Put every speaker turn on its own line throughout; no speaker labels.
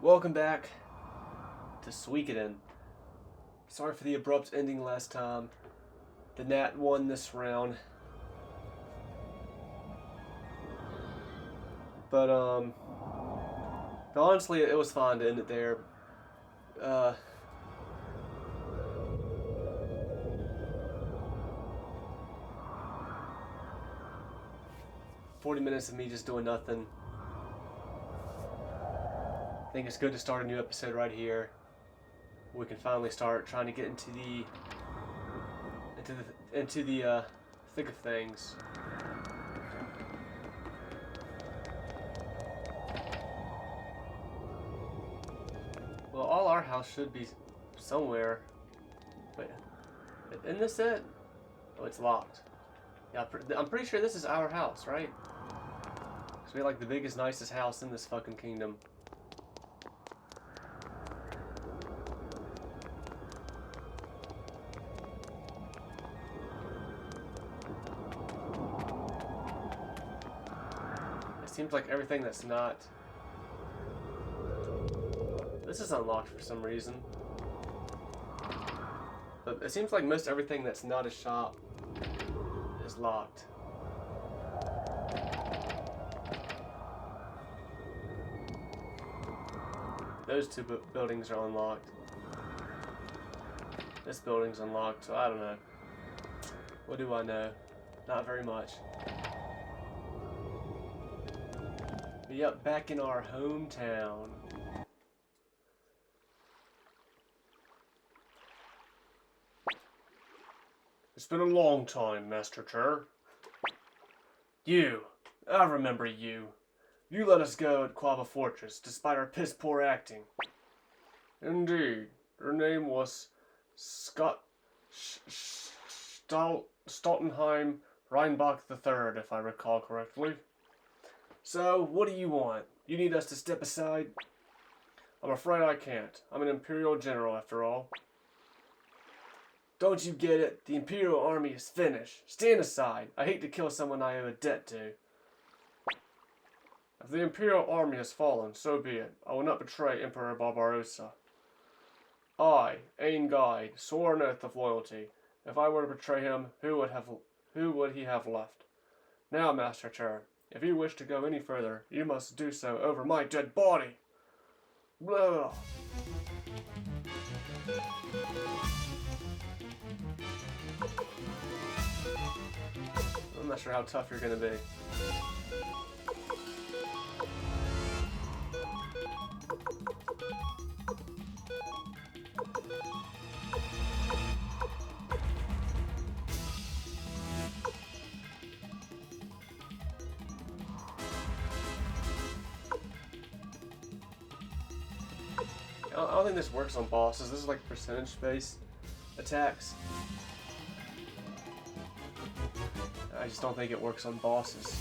Welcome back to Suikoden. Sorry for the abrupt ending last time. The Nat won this round. But honestly, it was fun to end it there. 40 minutes of me just doing nothing. I think it's good to start a new episode right here. We can finally start trying to get into the thick of things. Well, all our house should be somewhere. Wait, isn't this it? Oh, it's locked. Yeah, I'm pretty sure this is our house, right? Because we have like the biggest, nicest house in this fucking kingdom. It seems like everything that's not... This is unlocked for some reason. But it seems like most everything that's not a shop is locked. Those two buildings are unlocked. This building's unlocked, so I don't know. What do I know? Not very much. But yep, back in our hometown. It's been a long time, Master Chair. I remember you. You let us go at Quava Fortress, despite our piss-poor acting. Indeed. Your name was Stoltenheim Reinbach III, if I recall correctly. So, what do you want? You need us to step aside? I'm afraid I can't. I'm an Imperial General, after all. Don't you get it? The Imperial Army is finished. Stand aside. I hate to kill someone I owe a debt to. If the Imperial Army has fallen, so be it. I will not betray Emperor Barbarossa. I, Ain Guide, swore an oath of loyalty. If I were to betray him, who would he have left? Now, Master Chair, if you wish to go any further, you must do so over my dead body. Blah. I'm not sure how tough you're gonna be. I don't think this works on bosses. This is like percentage-based attacks. I just don't think it works on bosses.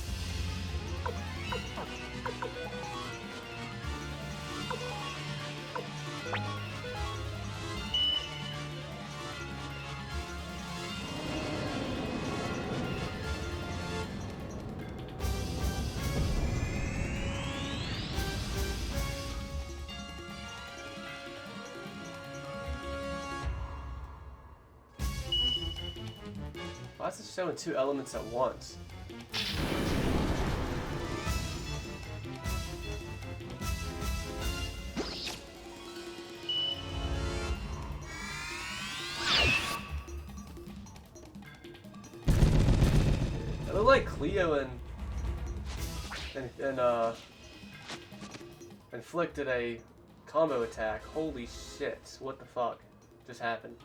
Why is it showing two elements at once? It looked like Cleo inflicted a combo attack. Holy shit, what the fuck just happened?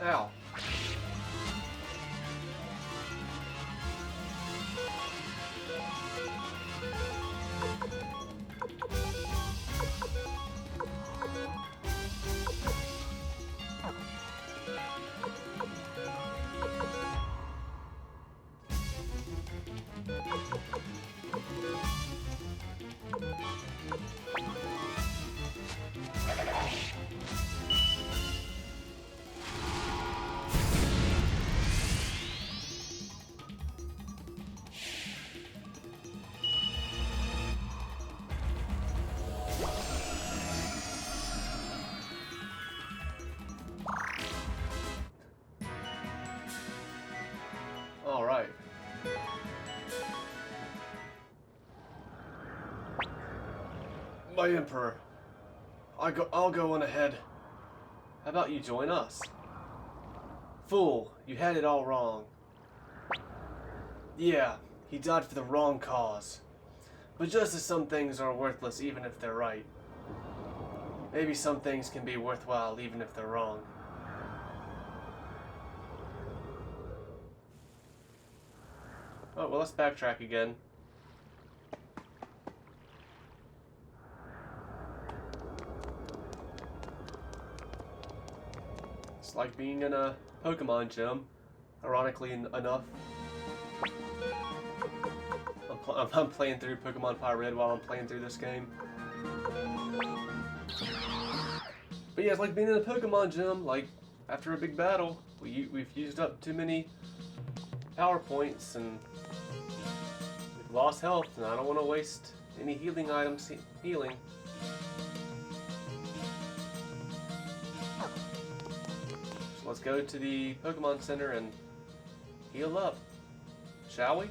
Ow. Alright. My Emperor. I'll go on ahead. How about you join us? Fool, you had it all wrong. Yeah, he died for the wrong cause. But just as some things are worthless even if they're right, maybe some things can be worthwhile even if they're wrong. Oh, well, let's backtrack again. It's like being in a Pokemon gym, ironically enough. I'm playing through Pokemon Fire Red while I'm playing through this game. But yeah, it's like being in a Pokemon gym, like, after a big battle, we've used up too many power points, and we've lost health, and I don't want to waste any healing items healing. So let's go to the Pokemon Center and heal up, shall we?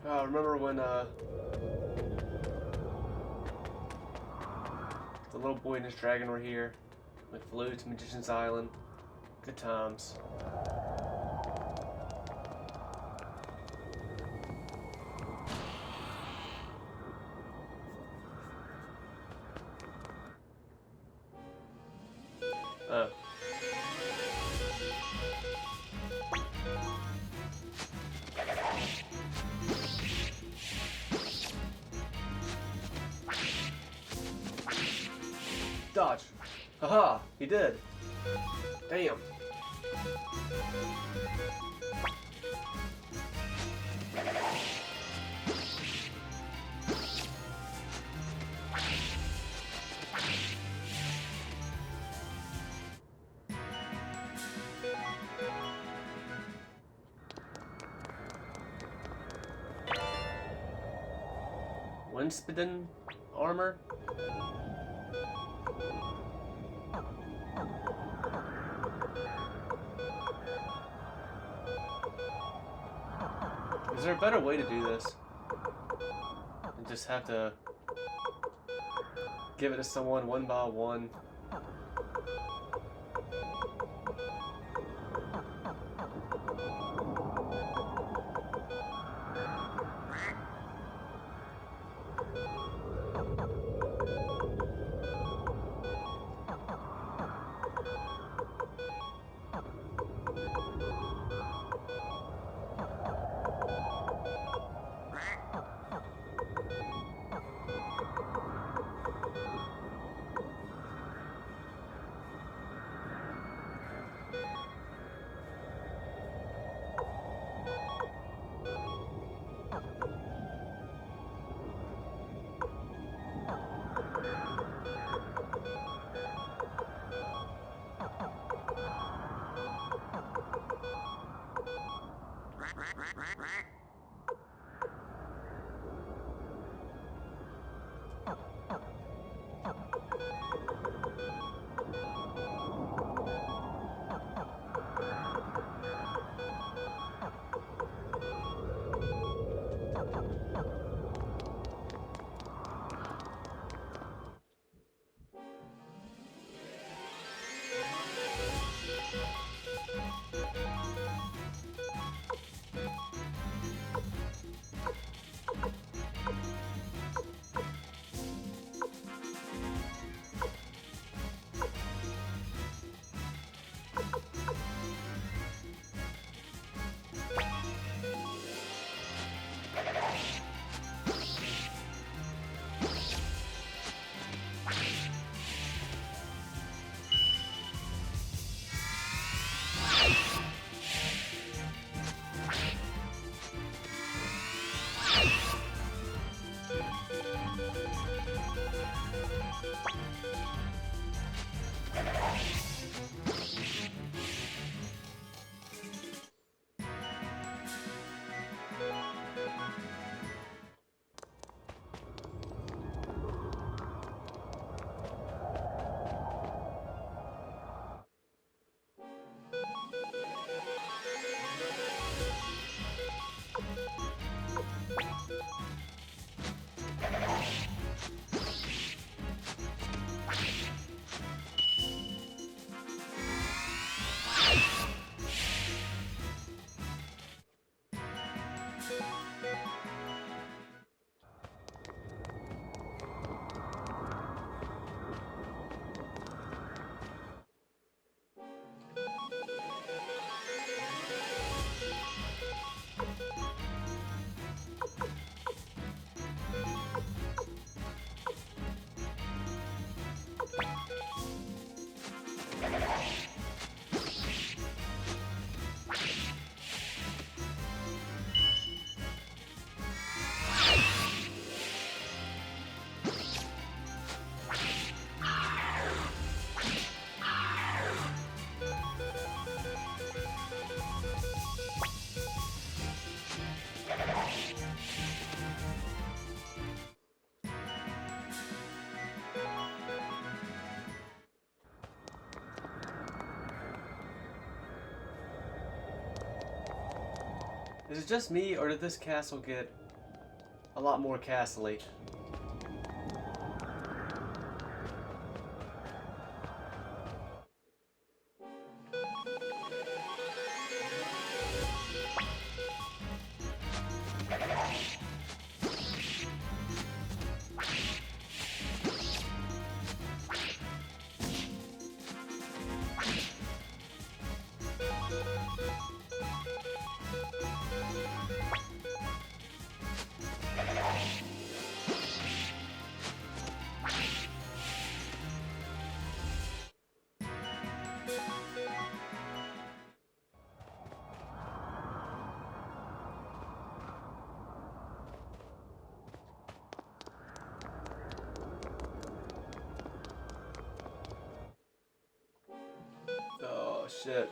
I remember when the little boy and his dragon were here. We flew to Magician's Island. Good times. Oh. Dodge. Haha, he did. Damn. Winspeeden armor? Is there a better way to do this? And just have to give it to someone one by one? Is it just me, or did this castle get a lot more castle-y? Oh, shit.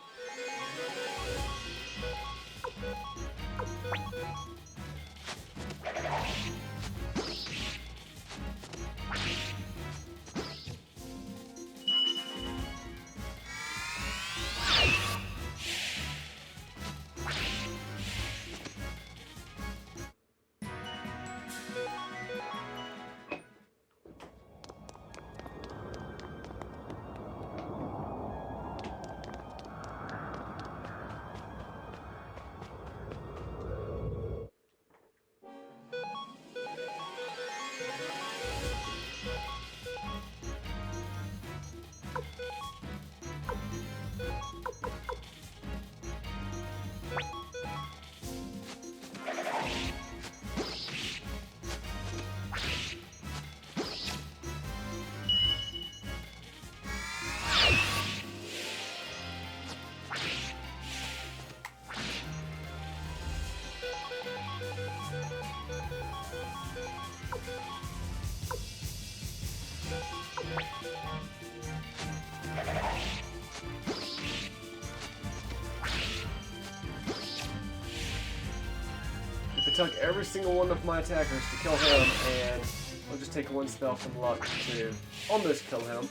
If it took every single one of my attackers to kill him, and I'll just take one spell from luck to almost kill him.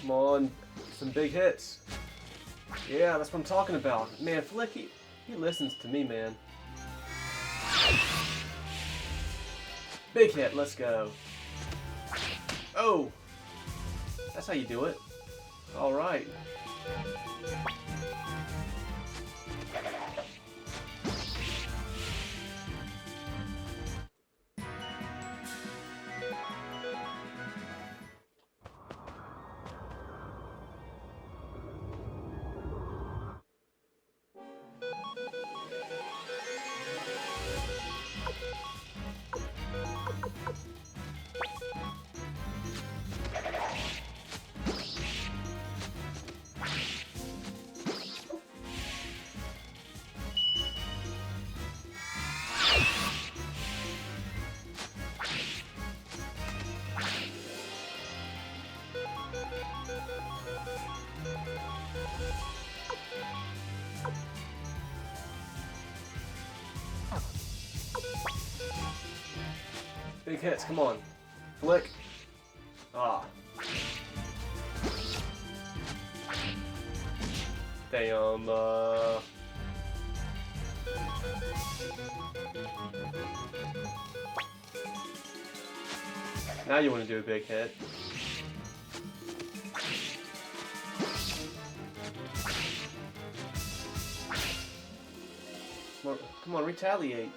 Come on, some big hits. Yeah, that's what I'm talking about. Man, Flick, he listens to me, man. Big hit, let's go. Oh! That's how you do it. Alright. Big hits, come on. Flick. Ah. Damn, Now you want to do a big hit. Come on, retaliate.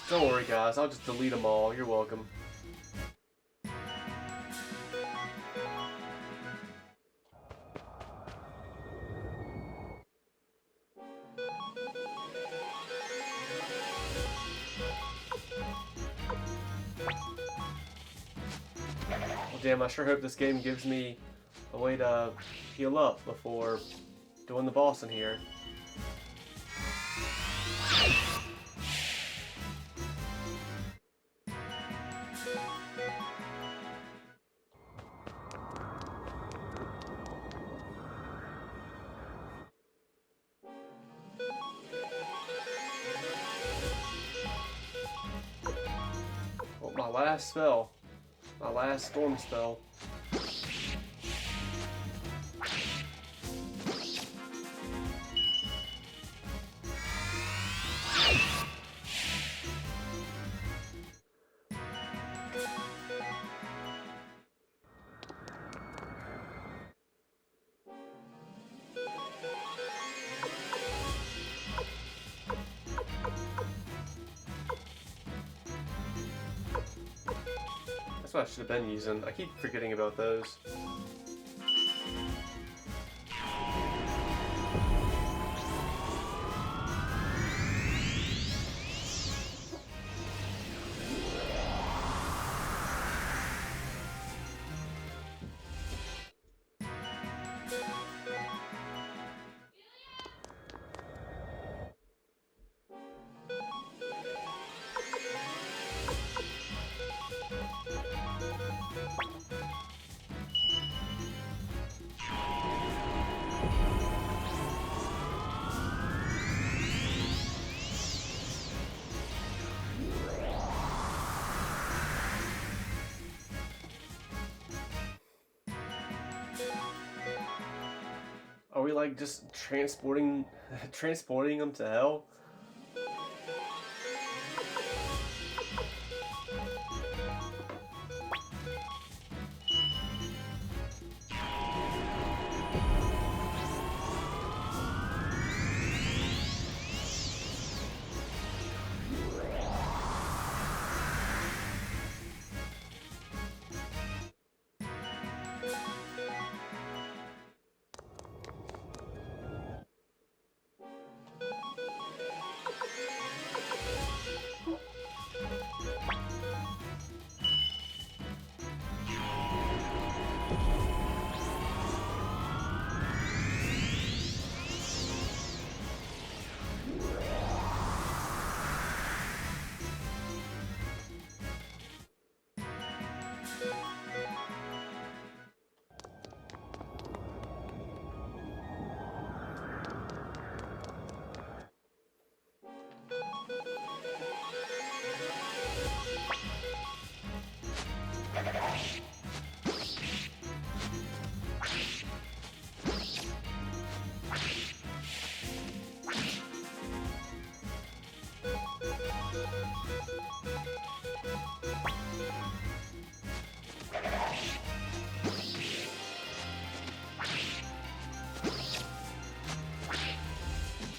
Don't worry, guys. I'll just delete them all. You're welcome. Well, damn, I sure hope this game gives me a way to heal up before doing the boss in here. Oh, my last spell. My last storm spell. That's what I should have been using. I keep forgetting about those. Are we like just transporting them to hell?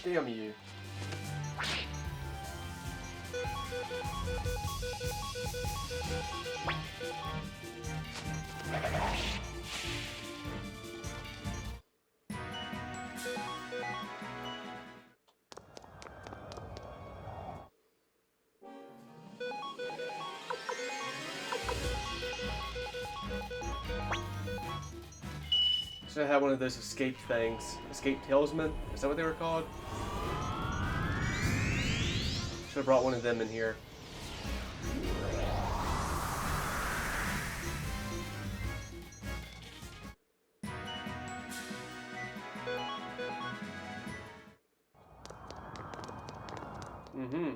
Damn you. Should have had one of those escape things. Escape talisman? Is that what they were called? Should have brought one of them in here. Mm-hmm.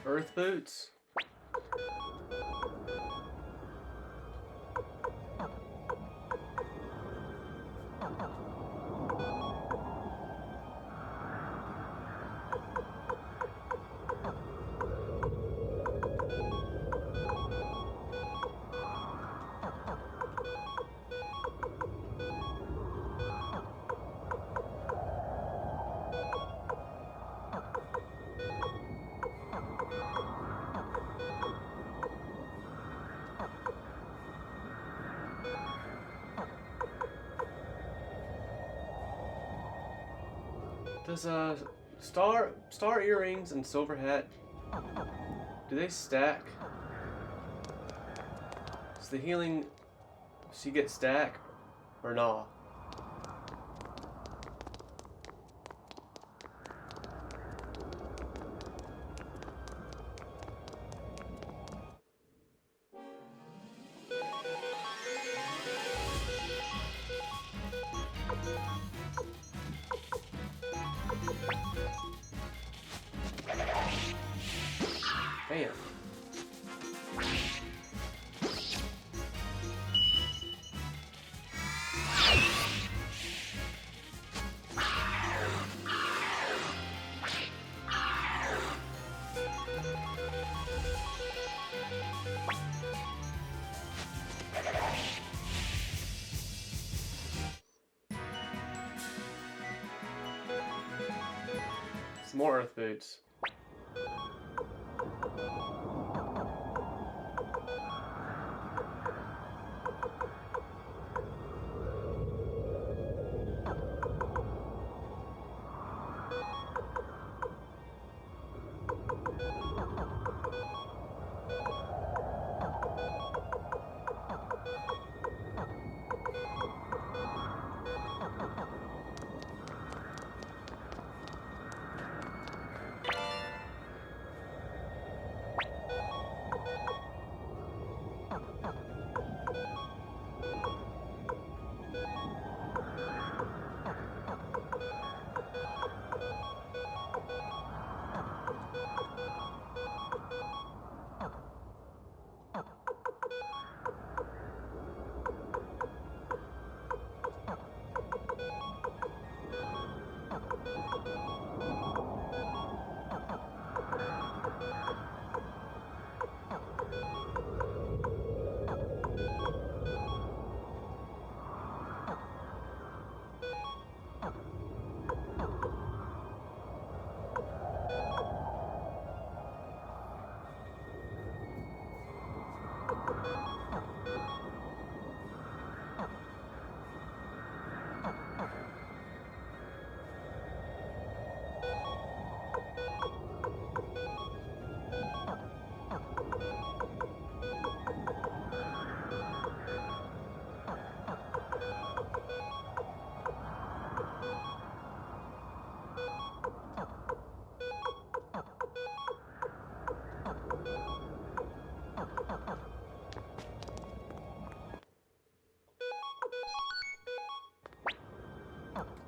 Earth boots? Does star earrings and silver hat, do they stack? Does the healing she get stack or not? Damn. Some more earth boots.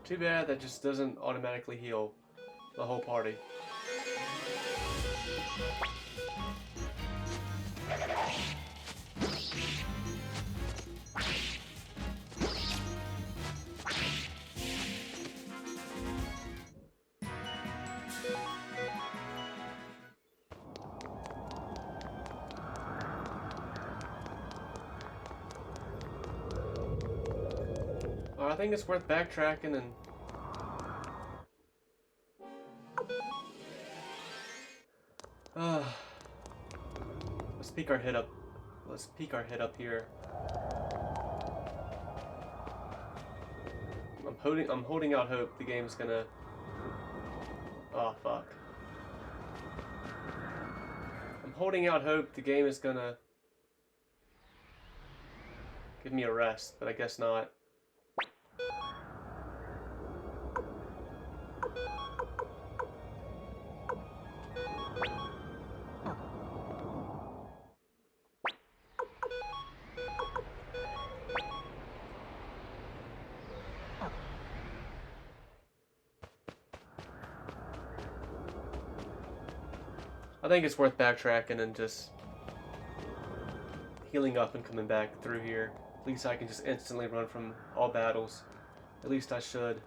Too bad that just doesn't automatically heal the whole party. I think it's worth backtracking and... let's peek our head up. Let's peek our head up here. I'm holding out hope the game's gonna... Oh, fuck. I'm holding out hope the game is gonna... give me a rest, but I guess not. I think it's worth backtracking and just healing up and coming back through here. At least I can just instantly run from all battles. At least I should.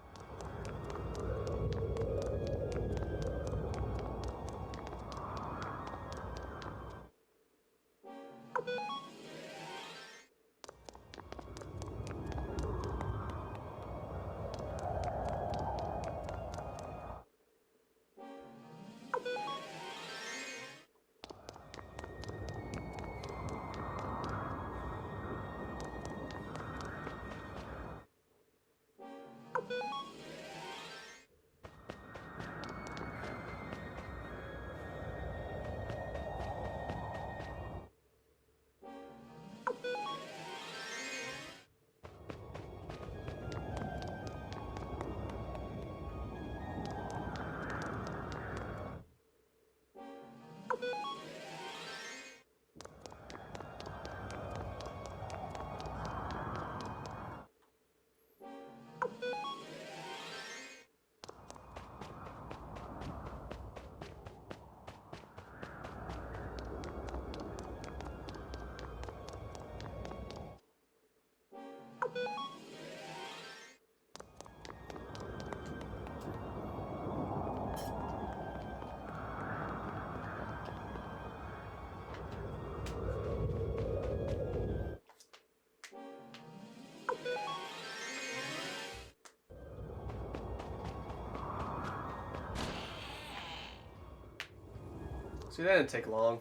See, that didn't take long.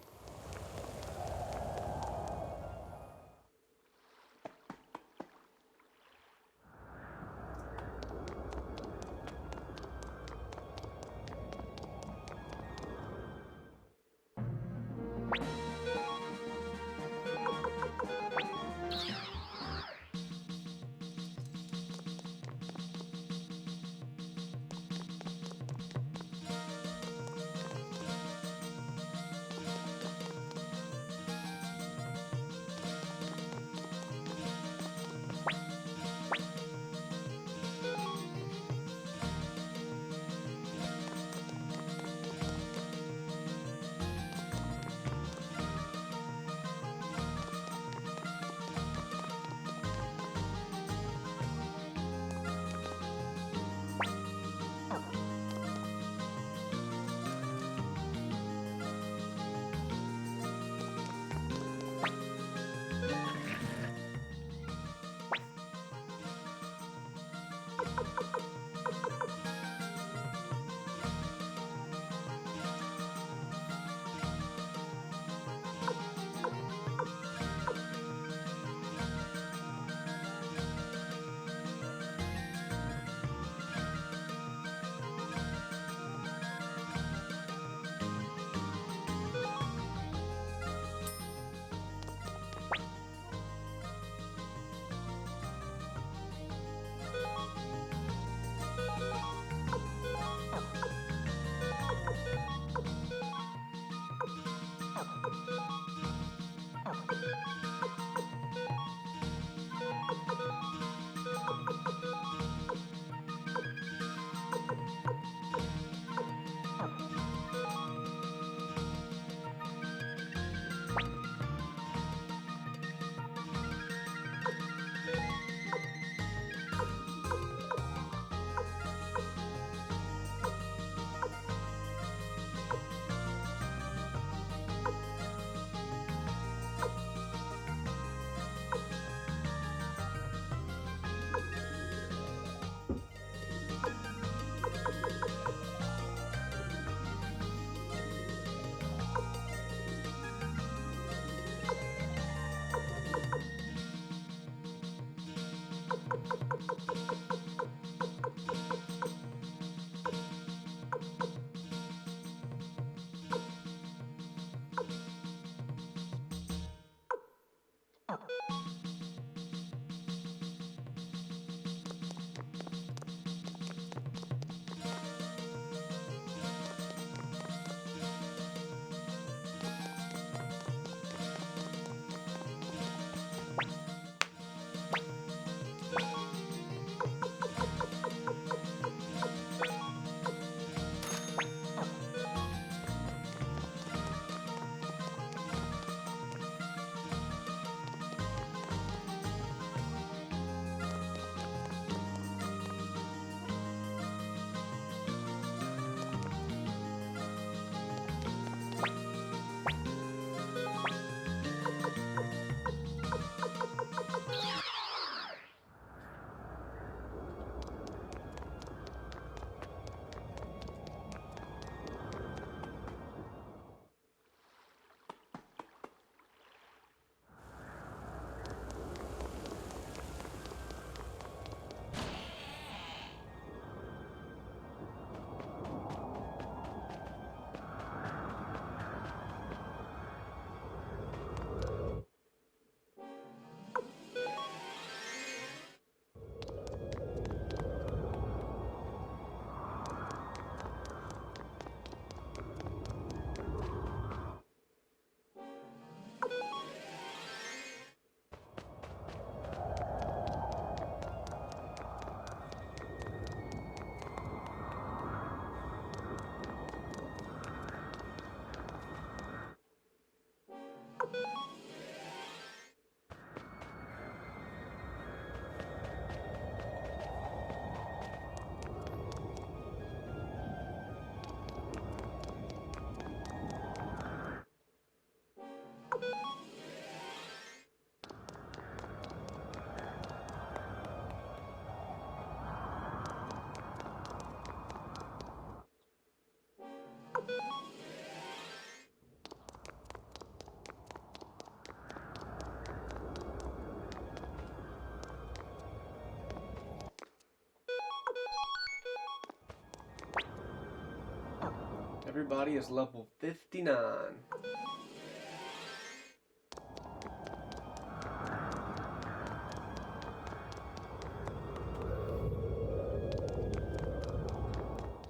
Everybody is level 59.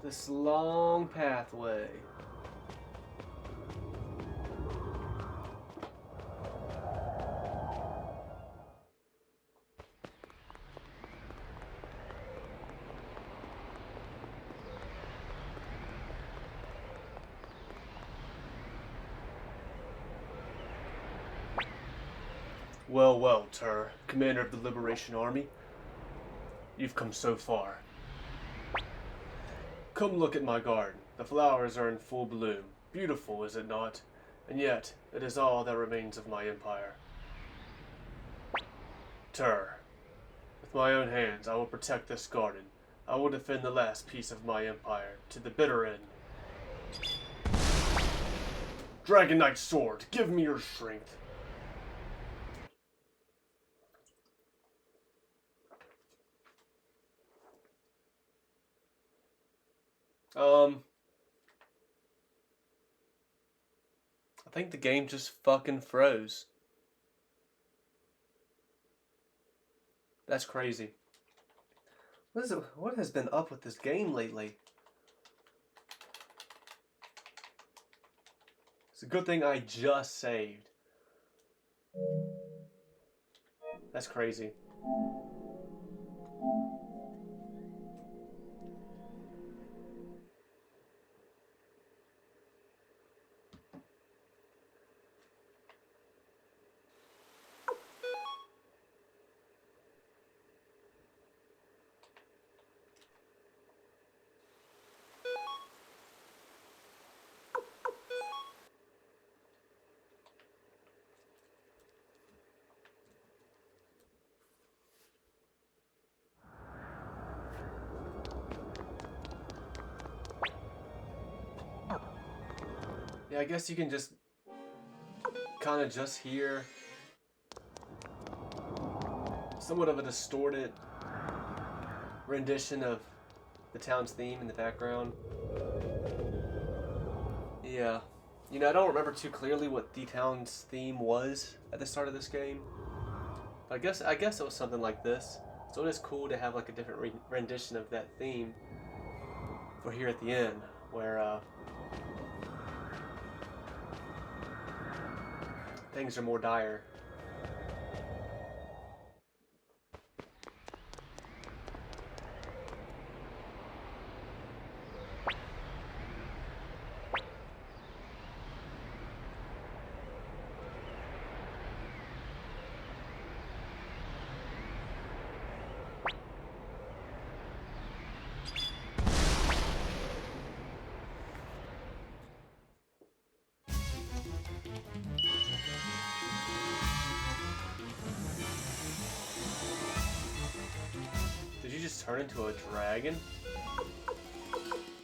This long pathway. Well, well, Tur, commander of the Liberation Army. You've come so far. Come look at my garden. The flowers are in full bloom. Beautiful, is it not? And yet, it is all that remains of my empire. Tur, with my own hands, I will protect this garden. I will defend the last piece of my empire, to the bitter end. Dragon Knight sword, give me your strength. I think the game just fucking froze. That's crazy. What has been up with this game lately? It's a good thing I just saved. That's crazy. Yeah, I guess you can just kind of just hear somewhat of a distorted rendition of the town's theme in the background. Yeah, You know, I don't remember too clearly what the town's theme was at the start of this game. But I guess it was something like this. So it is cool to have like a different rendition of that theme for here at the end, where things are more dire. Did you just turn into a dragon?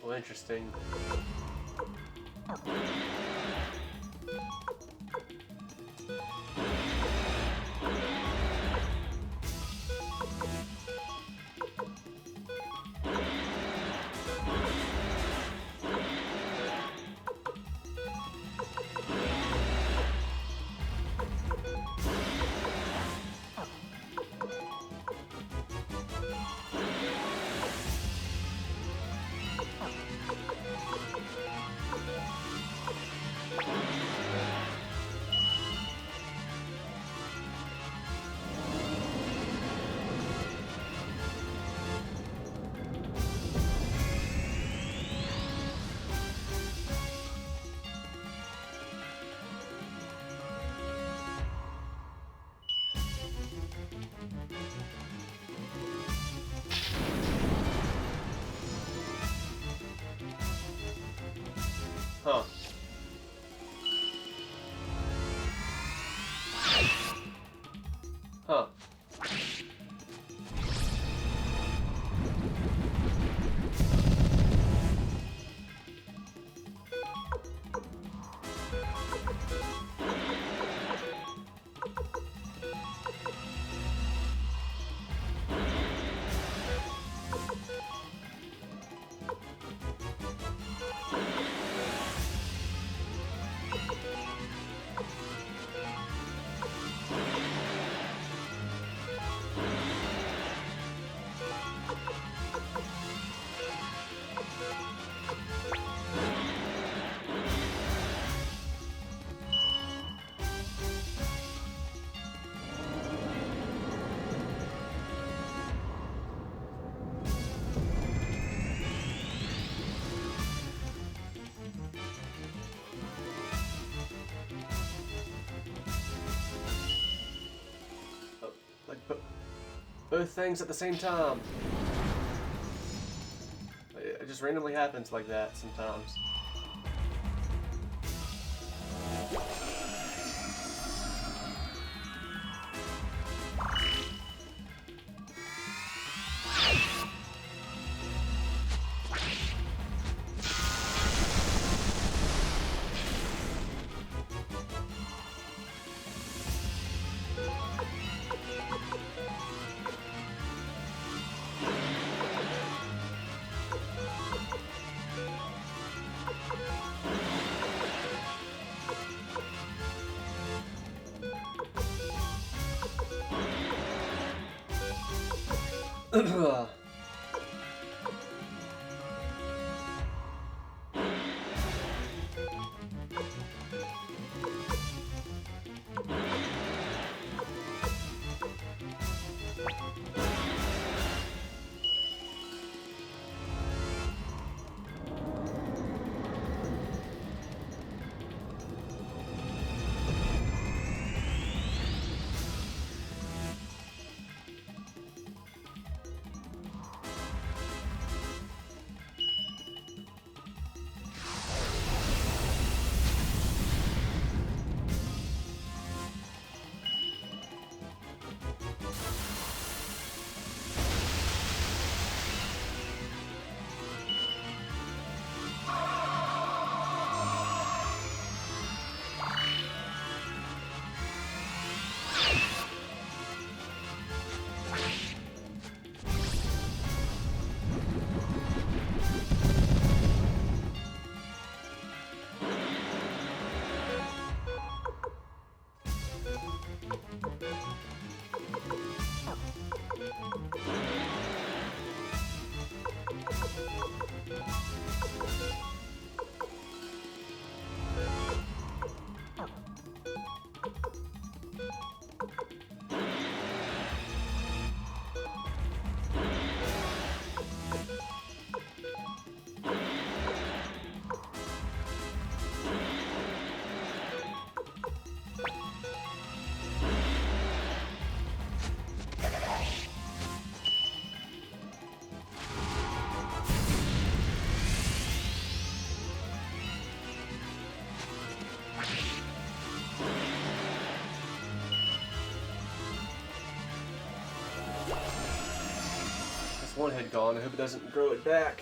Well, interesting. Huh. Huh. Both things at the same time. It just randomly happens like that sometimes. one head gone. I hope it doesn't grow it back.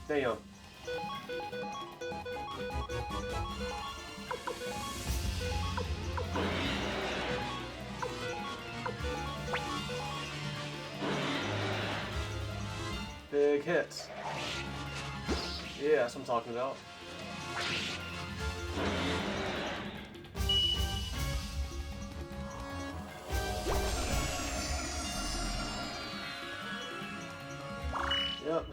Damn. Big hits. Yeah, that's what I'm talking about. Yep.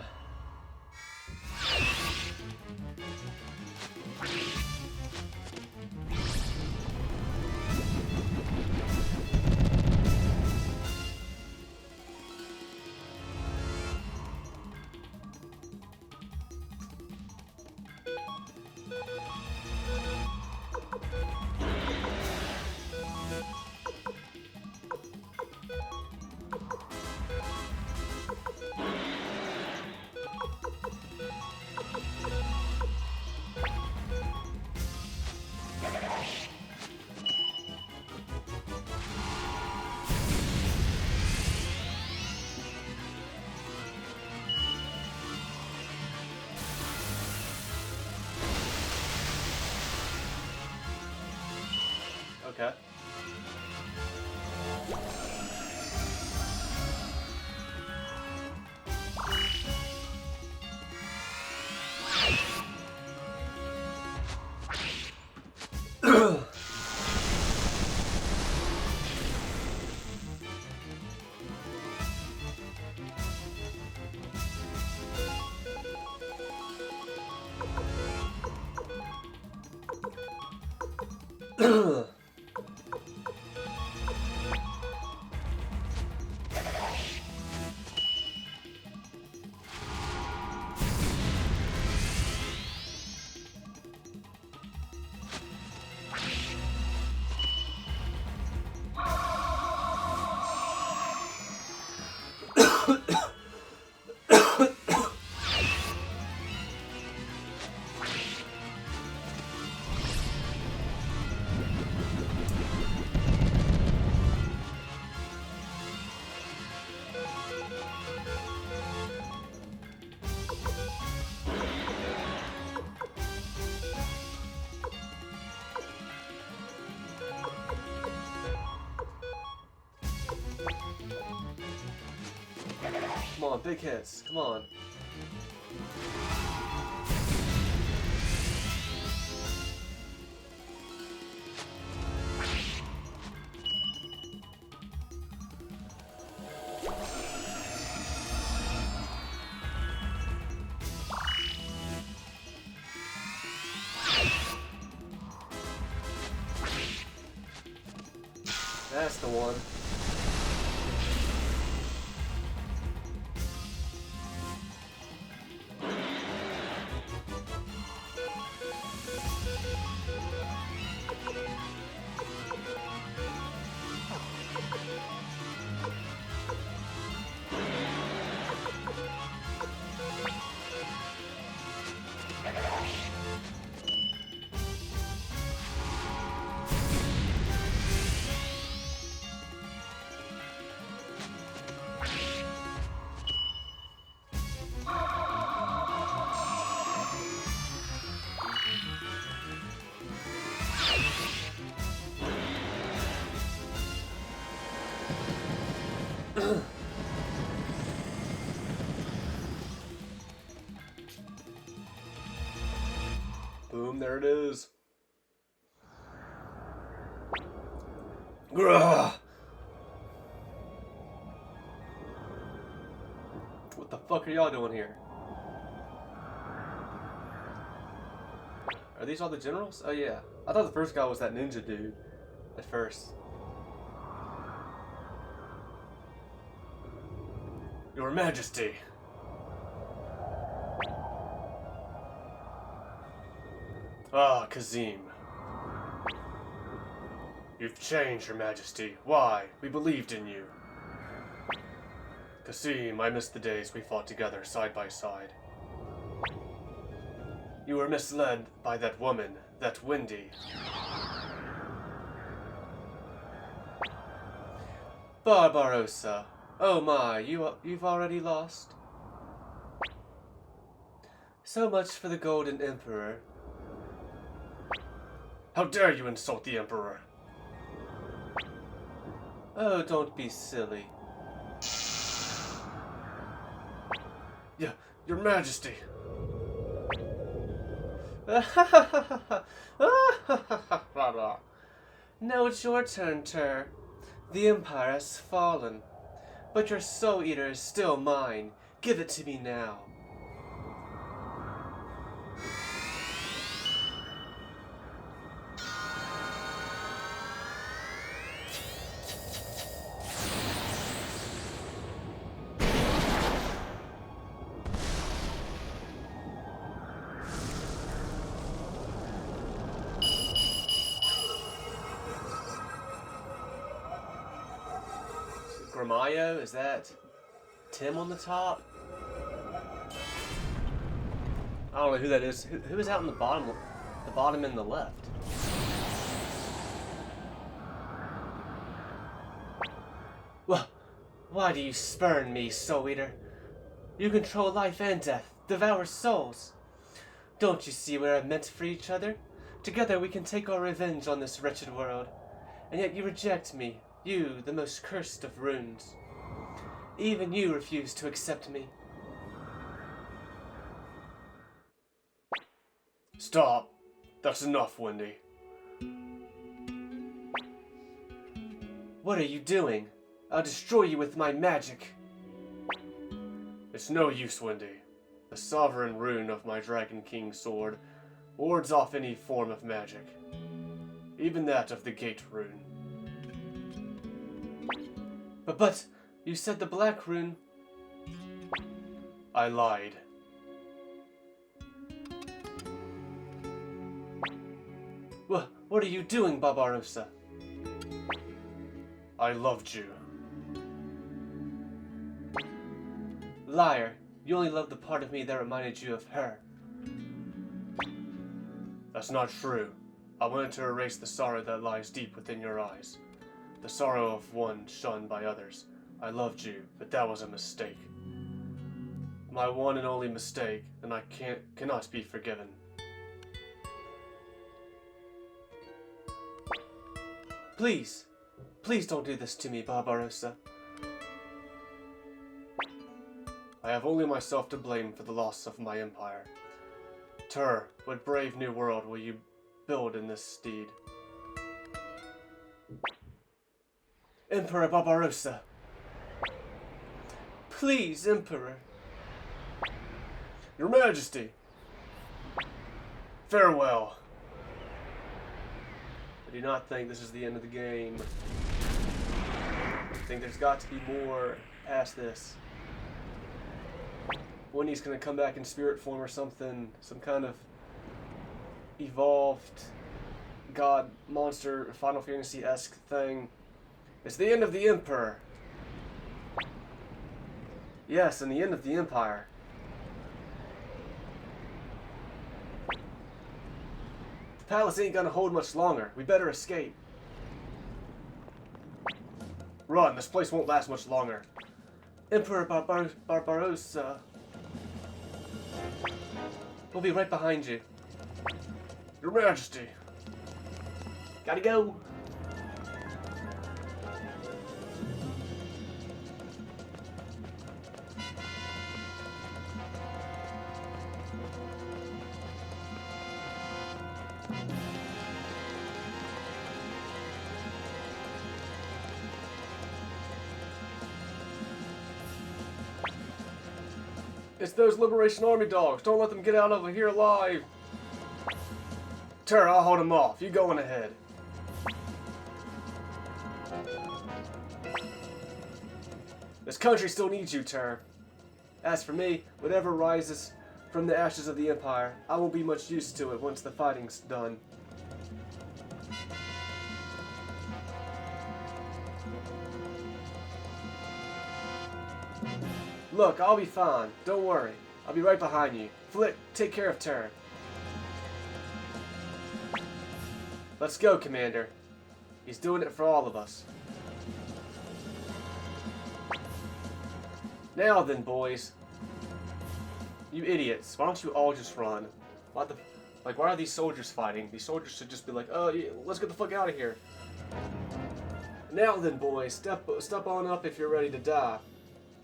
Okay. big hits. Come on. That's the one. Boom, there it is. Grah! What the fuck are y'all doing here? Are these all the generals? Oh yeah. I thought the first guy was that ninja dude. At first. Your Majesty. Ah, Kazim. You've changed, Your Majesty. Why? We believed in you. Kazim, I miss the days we fought together, side by side. You were misled by that woman, that Wendy. Barbarossa. Oh my, you've already lost? So much for the Golden Emperor. How dare you insult the Emperor? Oh, don't be silly. Yeah, Your Majesty. Now it's your turn, Tur. The Empire has fallen, but your Soul Eater is still mine. Give it to me now. Gramayo, is that Tim on the top? I don't know who that is. Who is out in the bottom in the left? Well, why do you spurn me, Soul Eater? You control life and death, devour souls. Don't you see we are meant for each other? Together we can take our revenge on this wretched world. And yet you reject me. You, the most cursed of runes. Even you refuse to accept me. Stop. That's enough, Wendy. What are you doing? I'll destroy you with my magic. It's no use, Wendy. The sovereign rune of my Dragon King sword wards off any form of magic. Even that of the Gate rune. But, you said the Black rune. I lied. What are you doing, Barbarossa? I loved you. Liar, you only loved the part of me that reminded you of her. That's not true. I wanted to erase the sorrow that lies deep within your eyes. The sorrow of one shunned by others. I loved you, but that was a mistake. My one and only mistake, and I cannot be forgiven. Please don't do this to me, Barbarossa. I have only myself to blame for the loss of my empire. Tur, what brave new world will you build in this stead? Emperor Barbarossa. Please, Emperor. Your Majesty. Farewell. I do not think this is the end of the game. I think there's got to be more past this. Wendy's gonna come back in spirit form or something, some kind of evolved god monster Final Fantasy-esque thing. It's the end of the Emperor. Yes, and the end of the Empire. The palace ain't gonna hold much longer. We better escape. Run, this place won't last much longer. Emperor Barbarossa. We'll be right behind you. Your Majesty. Gotta go. It's those Liberation Army dogs. Don't let them get out of here alive. Tur, I'll hold them off. You go on ahead. This country still needs you, Tur. As for me, whatever rises from the ashes of the Empire, I won't be much use to it once the fighting's done. Look, I'll be fine. Don't worry. I'll be right behind you. Flick, take care of Tur. Let's go, Commander. He's doing it for all of us. Now then, boys. You idiots. Why don't you all just run? Why are these soldiers fighting? These soldiers should just be like, oh, yeah, let's get the fuck out of here. Now then, boys. Step on up if you're ready to die.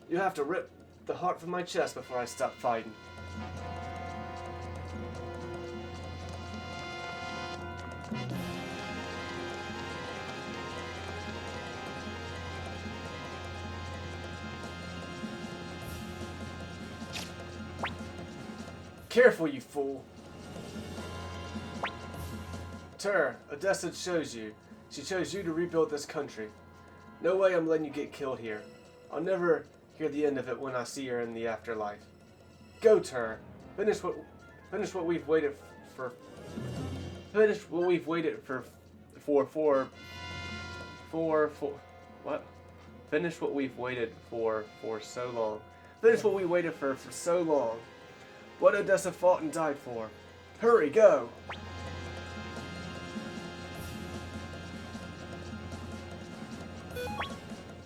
You have to rip the heart from my chest before I stop fighting. Careful, you fool. Tur, Odessa chose you. She chose you to rebuild this country. No way I'm letting you get killed here. I'll never hear the end of it when I see her in the afterlife. Go, Tur. Finish what we've waited for. Finish what we've waited for what? Finish what we've waited for so long. Finish what we waited for so long. What Odessa fought and died for. Hurry, go!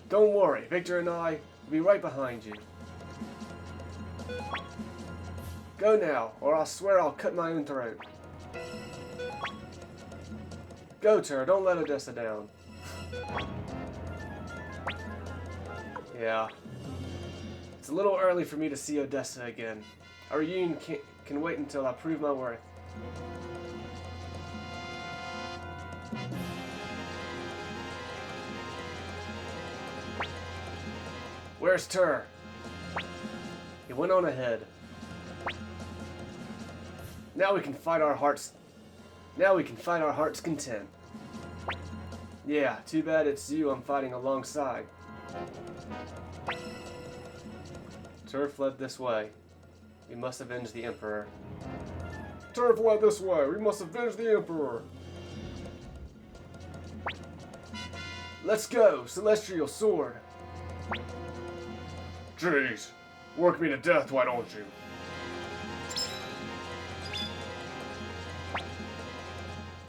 Don't worry, Victor and I will be right behind you. Go now, or I'll swear I'll cut my own throat. Go, Tur, don't let Odessa down. Yeah. It's a little early for me to see Odessa again. Our reunion can wait until I prove my worth. Where's Tur? He went on ahead. Now we can fight our hearts. Now we can fight our heart's content. Yeah, too bad it's you I'm fighting alongside. Tur fled this way. We must avenge the Emperor. Tur fled this way. We must avenge the Emperor. Let's go, Celestial Sword. Jeez, work me to death, why don't you?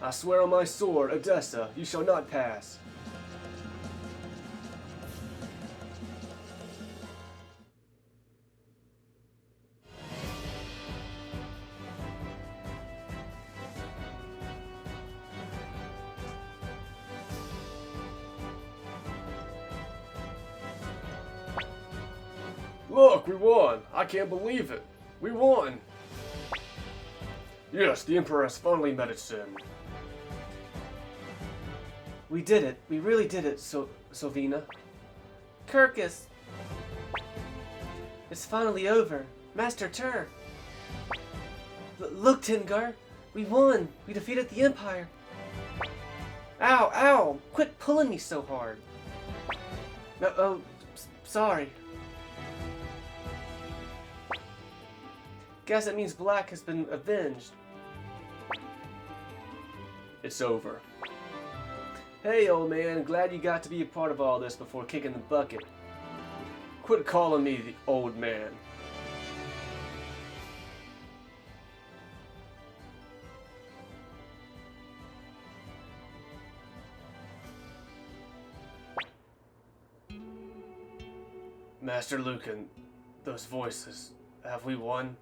I swear on my sword, Odessa, you shall not pass. Look, we won! I can't believe it! We won! Yes, the Emperor has finally met its end.
We did it. We really did it, Sylvina. Kirkus! It's finally over. Master Tur! Look, Tingar! We won! We defeated the Empire! Ow, ow! Quit pulling me so hard! No, oh, sorry. Guess that means Black has been avenged.
It's over.
Hey, old man, glad you got to be a part of all this before kicking the bucket.
Quit calling me the old man. Master Lucan, those voices, have we won?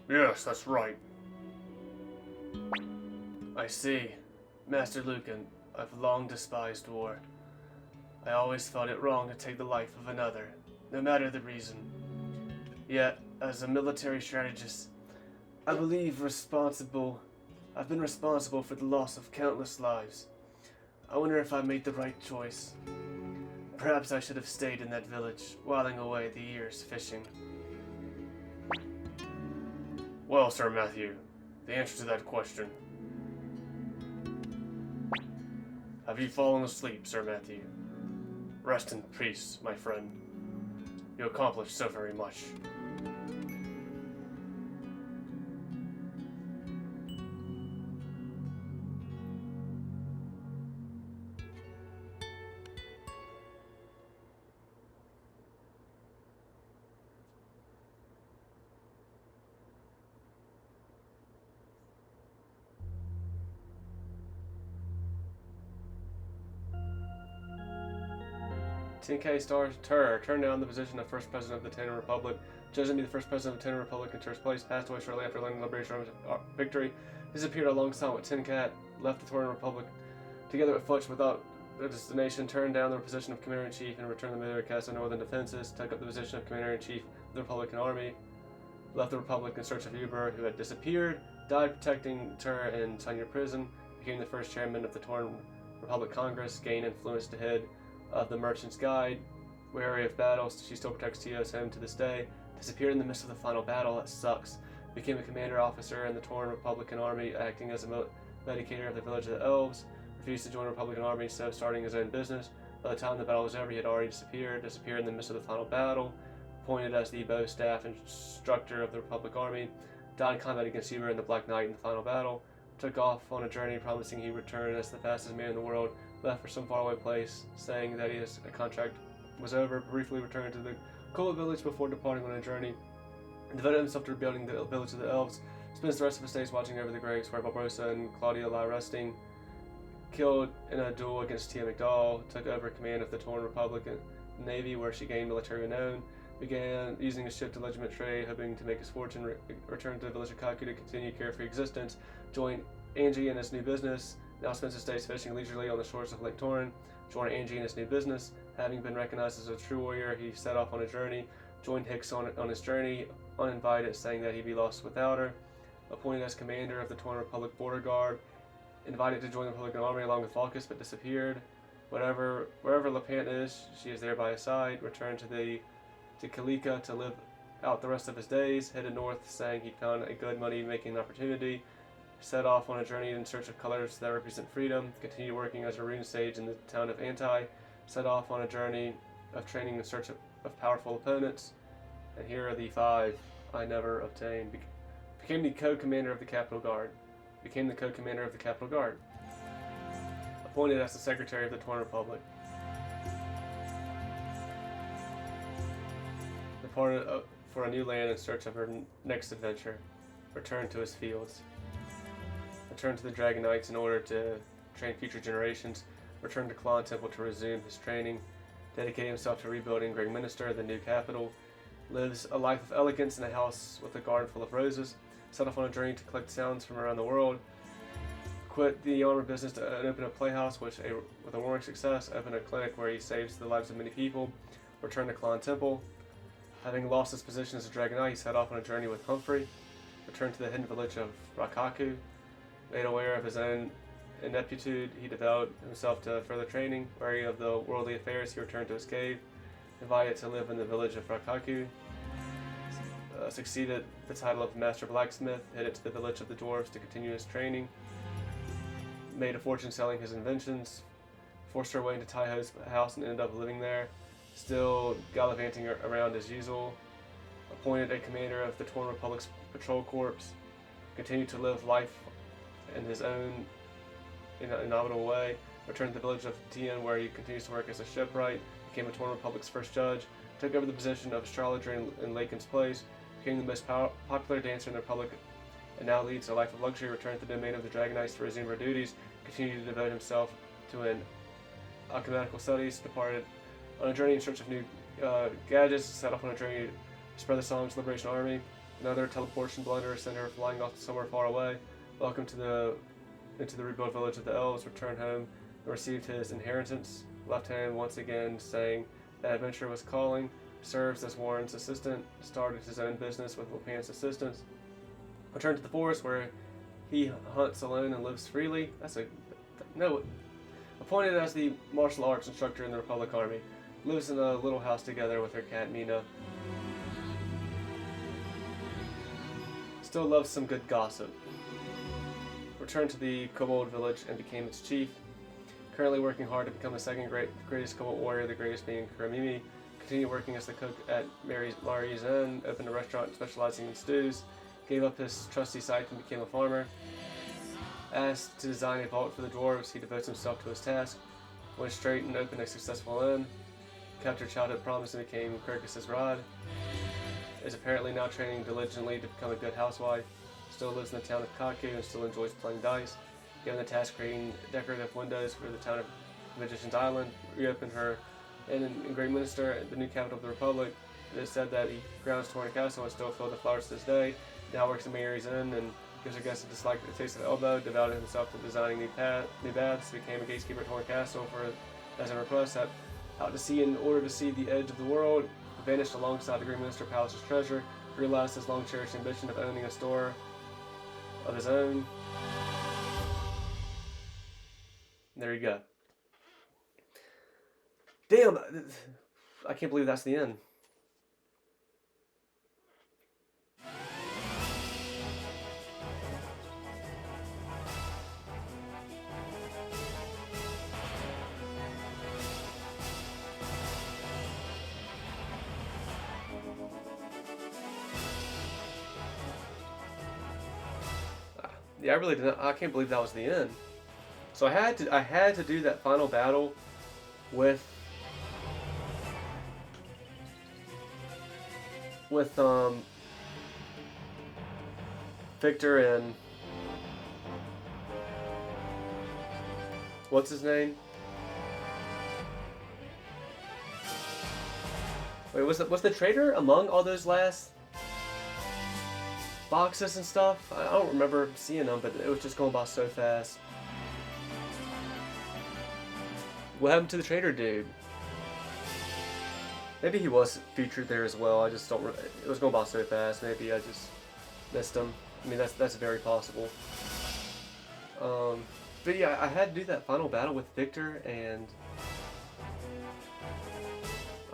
Yes, that's right.
I see. Master Lucan, I've long despised war. I always thought it wrong to take the life of another, no matter the reason. Yet, as a military strategist, I believe I've been responsible for the loss of countless lives. I wonder if I made the right choice. Perhaps I should have stayed in that village, whiling away the years fishing.
Well, Sir Matthew, the answer to that question. Have you fallen asleep, Sir Matthew? Rest in peace, my friend. You accomplished so very much.
Tenkei Star Tur turned down the position of first president of the Tanner Republic. Chosen to be the first president of the Tanner Republic in Tur's place, passed away shortly after learning the Liberation Army's victory. Disappeared alongside with Tinkat, left the Torin Republic. Together with Futch without their destination, turned down their position of Commander-in-Chief and returned the military cast of Northern Defenses, took up the position of Commander-in-Chief of the Republican Army, left the Republic in search of Uber, who had disappeared, died protecting Tur in Tunya prison, became the first chairman of the Torin Republic Congress, gained influence to head of the Merchant's Guide. Wary of battles, she still protects Tio's home to this day. Disappeared in the midst of the final battle, that sucks. Became a commander officer in the Torin Republican Army, acting as a medicator of the village of the Elves. Refused to join the Republican Army, instead of starting his own business. By the time the battle was over, he had already disappeared. Disappeared in the midst of the final battle. Appointed as the bow staff instructor of the Republic Army. Died in combat against Uber and the Black Knight in the final battle. Took off on a journey, promising he'd return as the fastest man in the world. Left for some faraway place, saying that his contract was over, briefly returned to the Kula village before departing on a journey. Devoted himself to rebuilding the village of the elves. Spends the rest of his days watching over the graves where Barbossa and Claudia lie resting. Killed in a duel against Tia McDowell. Took over command of the Torn Republican Navy, where she gained military renown. Began using his ship to legitimate trade, hoping to make his fortune. Returned to the village of Kaku to continue carefree existence. Joined Angie in his new business. Now spends his days fishing leisurely on the shores of Lake Torren. Joined Angie in his new business. Having been recognized as a true warrior, he set off on a journey. Joined Hicks on his journey, uninvited, saying that he'd be lost without her. Appointed as commander of the Torren Republic Border Guard. Invited to join the Republican Army along with Falcus, but disappeared. Wherever Lepant is, she is there by his side. Returned to Kalika to live out the rest of his days. Headed north, saying he found a good money-making opportunity. Set off on a journey in search of colors that represent freedom. Continued working as a rune sage in the town of Anti. Set off on a journey of training in search of powerful opponents. And here are the 5 I never obtained. Became the co-commander of the Capitol Guard. Became the co-commander of the Capitol Guard. Appointed as the secretary of the Torn Republic. Departed for a new land in search of her next adventure. Returned to his fields. Returned to the Dragon Knights in order to train future generations. Returned to Klon Temple to resume his training. Dedicated himself to rebuilding Greg Minister, the new capital. Lives a life of elegance in a house with a garden full of roses. Set off on a journey to collect sounds from around the world. Quit the armor business to open a playhouse with a roaring success. Opened a clinic where he saves the lives of many people. returned to Klon Temple. Having lost his position as a Dragon Knight, he set off on a journey with Humphrey, returned to the hidden village of Rakaku. Made aware of his own ineptitude, he devoted himself to further training. Wary of the worldly affairs, he returned to his cave, invited to live in the village of Rakaku. Succeeded the title of Master Blacksmith, headed to the village of the dwarves to continue his training. Made a fortune selling his inventions, forced her way into Taiho's house and ended up living there, still gallivanting around as usual. Appointed a commander of the Torn Republic's patrol corps, continued to live life in his own innominable way, returned to the village of Tien where he continues to work as a shipwright, became a Torn Republic's first judge, took over the position of astrologer in Lakin's place, became the most popular dancer in the Republic, and now leads a life of luxury, returned to the domain of the Dragon Knights to resume her duties, continued to devote himself to an alchemical studies, departed on a journey in search of new gadgets, set off on a journey to spread the Song's Liberation Army. Another teleportation blunder sent her flying off to somewhere far away. Welcome into the rebuilt village of the elves, returned home and received his inheritance. Left him once again, saying that adventure was calling. Serves as Warren's assistant. Started his own business with Lopan's assistance. Returned to the forest where he hunts alone and lives freely. Appointed as the martial arts instructor in the Republic Army. Lives in a little house together with her cat Mina. Still loves some good gossip. Returned to the Kobold village and became its chief. Currently working hard to become the second greatest Kobold warrior, the greatest being Kuramimi. Continued working as the cook at Mari's Inn. Opened a restaurant specializing in stews. Gave up his trusty site and became a farmer. Asked to design a vault for the dwarves, he devotes himself to his task. Went straight and opened a successful inn. Kept her childhood promise and became Kirkus's rod. Is apparently now training diligently to become a good housewife. Still lives in the town of Kaku and still enjoys playing dice. Given the task creating decorative windows for the town of Magician's Island, reopened her inn in Great Minster, the new capital of the Republic. It is said that he grounds Torn Castle and still filled the flowers to this day. Now works in Mary's Inn and gives her guests a dislike to the taste of the elbow. Devoted himself to designing new baths. Became a gatekeeper at Torn Castle as a request out to sea in order to see the edge of the world. Vanished alongside the Green Minster Palace's treasure. Realized his long cherished ambition of owning a store of his own. There you go. Damn, I can't believe that's the end. Yeah, I really didn't. I can't believe that was the end. So I had to do that final battle with Victor and what's his name? Wait, was the traitor among all those last boxes and stuff? I don't remember seeing them, but it was just going by so fast. What happened to the traitor dude? Maybe he was featured there as well. I just don't. It was going by so fast. Maybe I just missed him. I mean, that's very possible. But yeah, I had to do that final battle with Victor and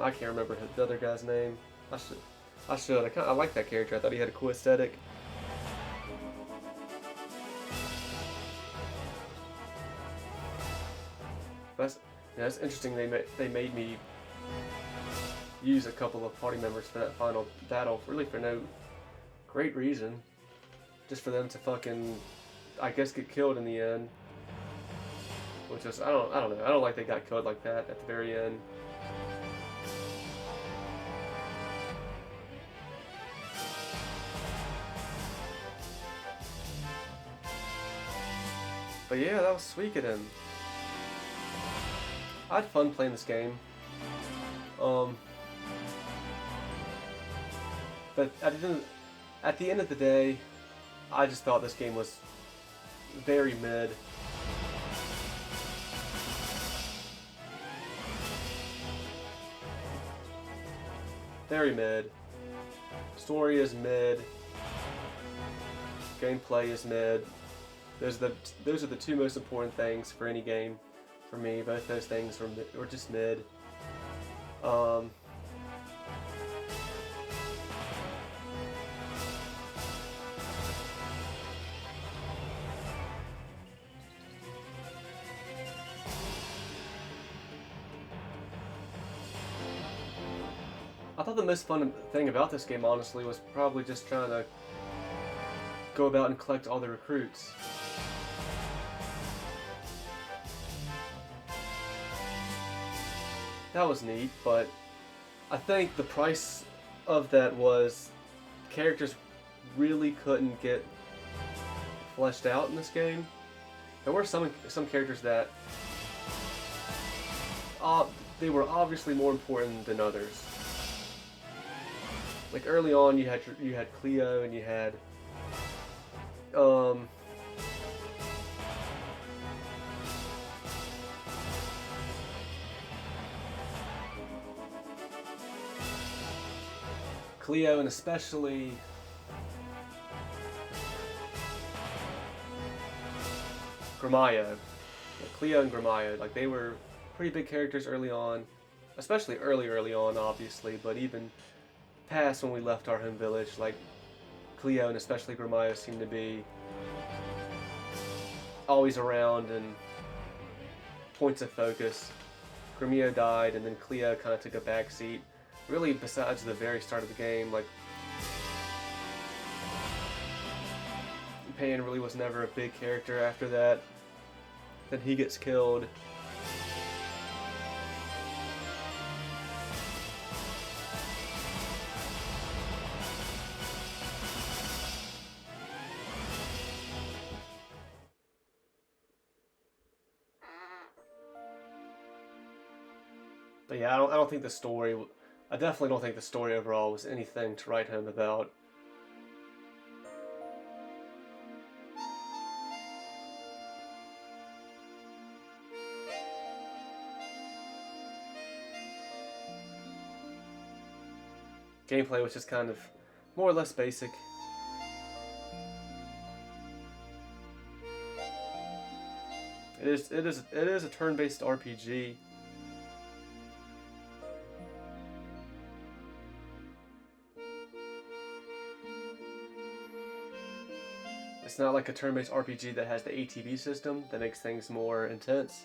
I can't remember the other guy's name. I should. I like that character. I thought he had a cool aesthetic. That's interesting. They made me use a couple of party members for that final battle, really for no great reason, just for them to fucking, I guess, get killed in the end. Which is I don't know. I don't like they got killed like that at the very end. But yeah, that was Suikoden. I had fun playing this game. But at the end of the day, I just thought this game was very mid. Very mid. Story is mid. Gameplay is mid. Those are the two most important things for any game for me. Both those things were just mid. I thought the most fun thing about this game, honestly, was probably just trying to go about and collect all the recruits. That was neat, but I think the price of that was characters really couldn't get fleshed out in this game. There were some characters that they were obviously more important than others. Like early on, you had Cleo and you had Cleo and especially Gramayo. Yeah, Cleo and Gramayo, like they were pretty big characters early on, especially early on, obviously, but even past when we left our home village, like Cleo and especially Gramayo seemed to be always around and points of focus. Gramayo died, and then Cleo kind of took a backseat. Really, besides the very start of the game, like Pan really was never a big character after that. Then he gets killed. But yeah, I don't think the story. I definitely don't think the story overall was anything to write home about. Gameplay was just kind of more or less basic. It is a turn-based RPG. It's not like a turn-based RPG that has the ATB system that makes things more intense.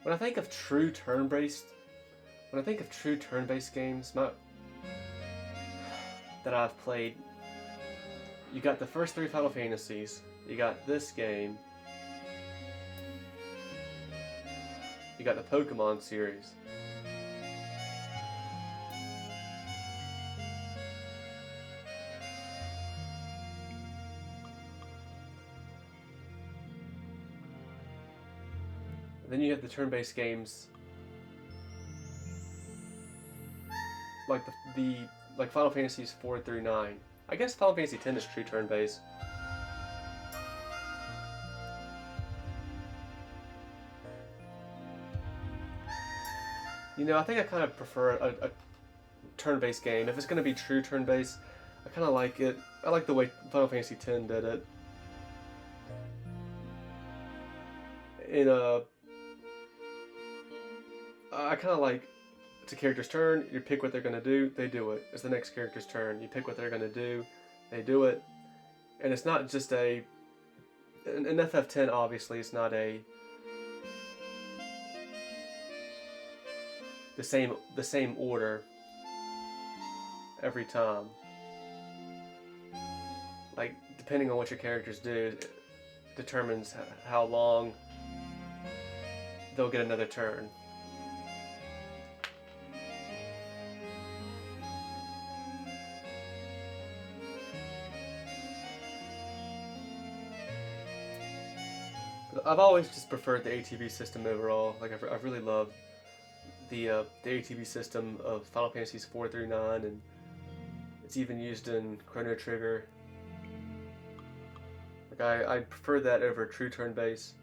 When I think of true turn-based games that I've played, you got the first three Final Fantasies, you got this game, you got the Pokemon series. Then you have the turn-based games like like Final Fantasies 4 through 9. I guess Final Fantasy X is true turn-based. You know, I think I kind of prefer a turn-based game. If it's going to be true turn-based, I kind of like it. I like the way Final Fantasy X did it. I kind of like, it's a character's turn, you pick what they're going to do, they do it. It's the next character's turn, you pick what they're going to do, they do it. And it's not just in FF10, obviously, it's not the same order every time. Like, depending on what your characters do, it determines how long they'll get another turn. I've always just preferred the ATV system overall. Like, I've really loved the ATV system of Final Fantasies 4 through 9, and it's even used in Chrono Trigger. Like I prefer that over true turn base.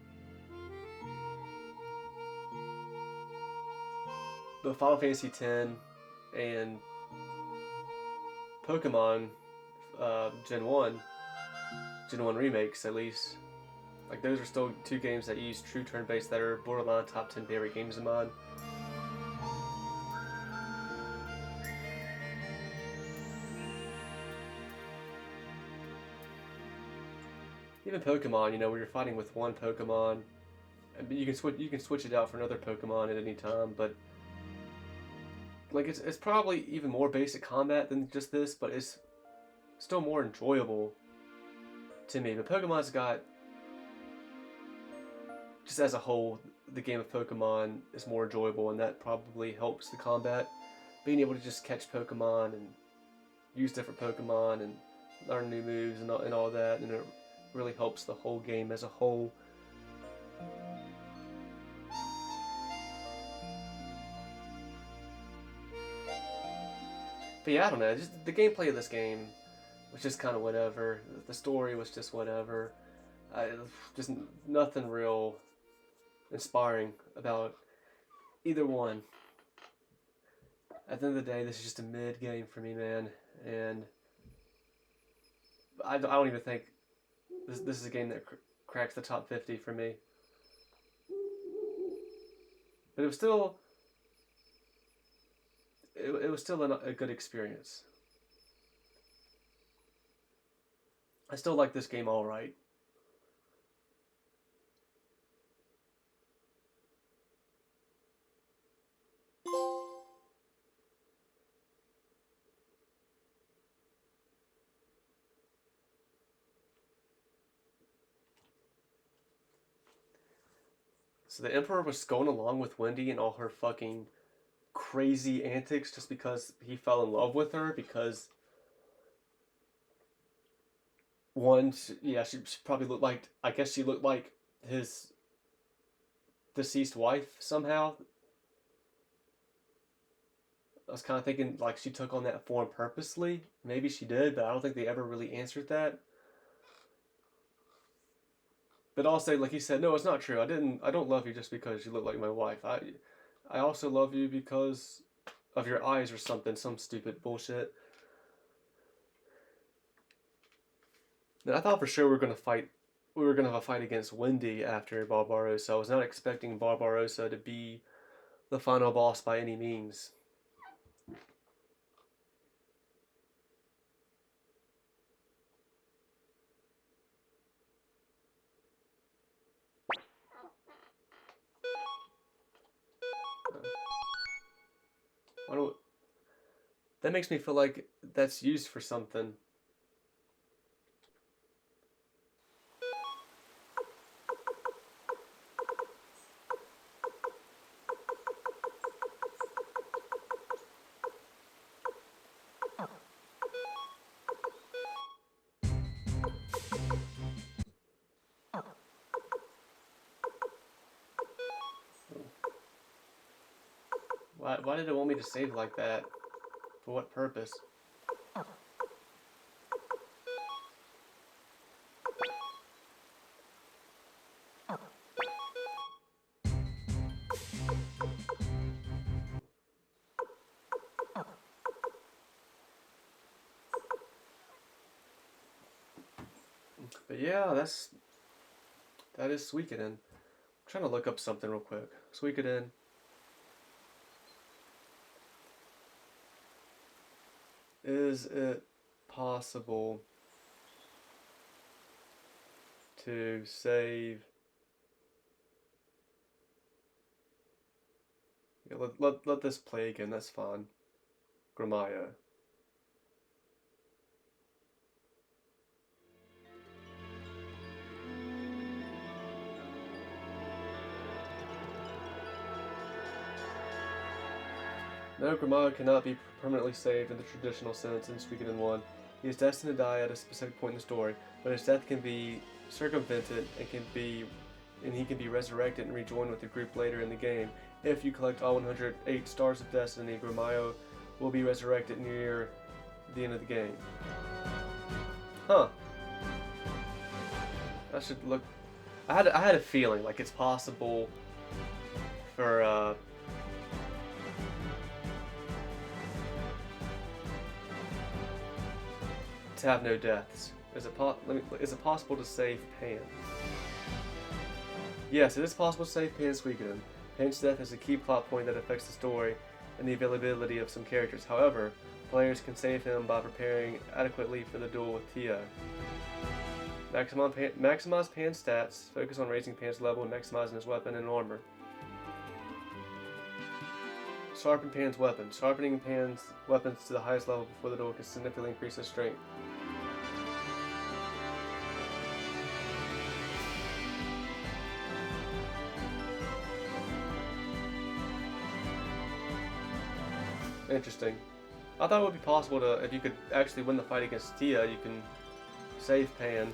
But Final Fantasy X and Pokemon Gen 1 remakes at least, like those are still two games that use true turn based that are borderline top 10 favorite games of mine. Even Pokemon, where you're fighting with one Pokemon, you can switch it out for another Pokemon at any time, but like it's probably even more basic combat than just this, but it's still more enjoyable to me. But Pokemon's got, just as a whole, the game of Pokemon is more enjoyable, and that probably helps the combat. Being able to just catch Pokemon and use different Pokemon and learn new moves and all that, and it really helps the whole game as a whole. But yeah, I don't know. Just the gameplay of this game was just kind of whatever. The story was just whatever. Just nothing real inspiring about either one. At the end of the day, this is just a mid game for me, man. And I don't even think this is a game that cracks the top 50 for me. But it was still a good experience. I still like this game all right. So the Emperor was going along with Wendy and all her fucking crazy antics just because he fell in love with her, because one, yeah, she probably looked like, I guess she looked like his deceased wife somehow. I was kind of thinking like she took on that form purposely. Maybe she did, but I don't think they ever really answered that. But also, like he said, no, it's not true. I don't love you just because you look like my wife. I also love you because of your eyes or something, some stupid bullshit. And I thought for sure we were gonna have a fight against Wendy after Barbarossa. I was not expecting Barbarossa to be the final boss by any means. That makes me feel like that's used for something. Why did it want me to save like that? For what purpose? But yeah, that is Suikoden. I'm trying to look up something real quick. Suikoden. Is it possible to save? Yeah, let this play again, that's fine. Gramaya. No, Gramaya cannot be permanently saved in the traditional sense in Suikoden 1. He is destined to die at a specific point in the story, but his death can be circumvented and can be and he can be resurrected and rejoined with the group later in the game. If you collect all 108 Stars of Destiny, Gramayo will be resurrected near the end of the game. Huh. I should look. I had a feeling like it's possible for to have no deaths. Is it possible to save Pan? Yes, it is possible to save Pan Suikoden. Pan's death is a key plot point that affects the story and the availability of some characters. However, players can save him by preparing adequately for the duel with Tia. Maximize Pan's stats, focus on raising Pan's level and maximizing his weapon and armor. Sharpen Pan's weapon. Sharpening Pan's weapons to the highest level before the duel can significantly increase his strength. Interesting. I thought it would be possible to, if you could actually win the fight against Tia, you can save Pan.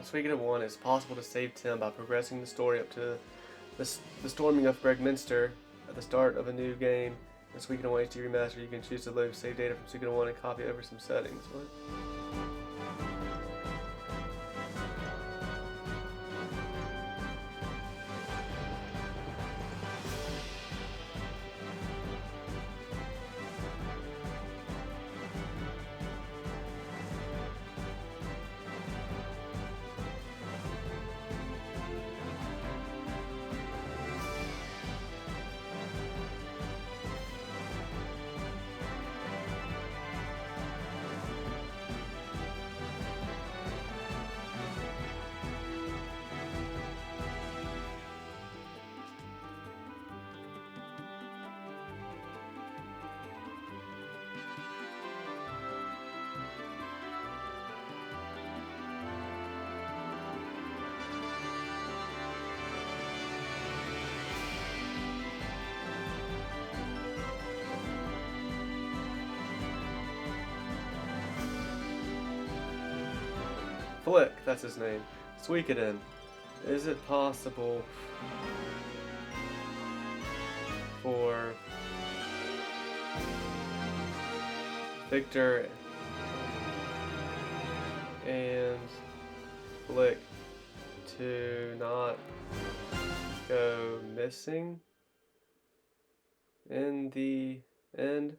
Suikoden 1, it's possible to save Tim by progressing the story up to the storming of Minster at the start of a new game. In Suikoden 1 HD Remaster, you can choose to load save data from Suikoden 1 and copy over some settings. What? Flick, that's his name. Suikoden. Is it possible for Victor and Flick to not go missing in the end?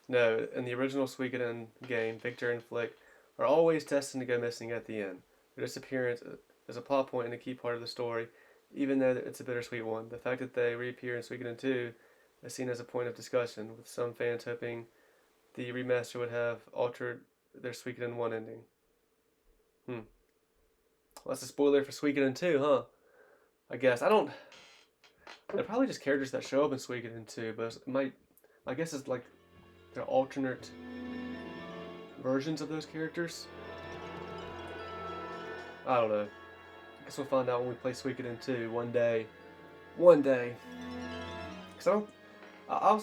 No, in the original Suikoden game, Victor and Flick are always destined to go missing at the end. Their disappearance is a plot point and a key part of the story, even though it's a bittersweet one. The fact that they reappear in Suikoden 2 is seen as a point of discussion, with some fans hoping the remaster would have altered their Suikoden 1 ending. Well, that's a spoiler for Suikoden 2, huh? I guess. They're probably just characters that show up in Suikoden 2, but I guess it's like they're alternate versions of those characters. I don't know. I guess we'll find out when we play Suikoden 2 one day. One day. Because I've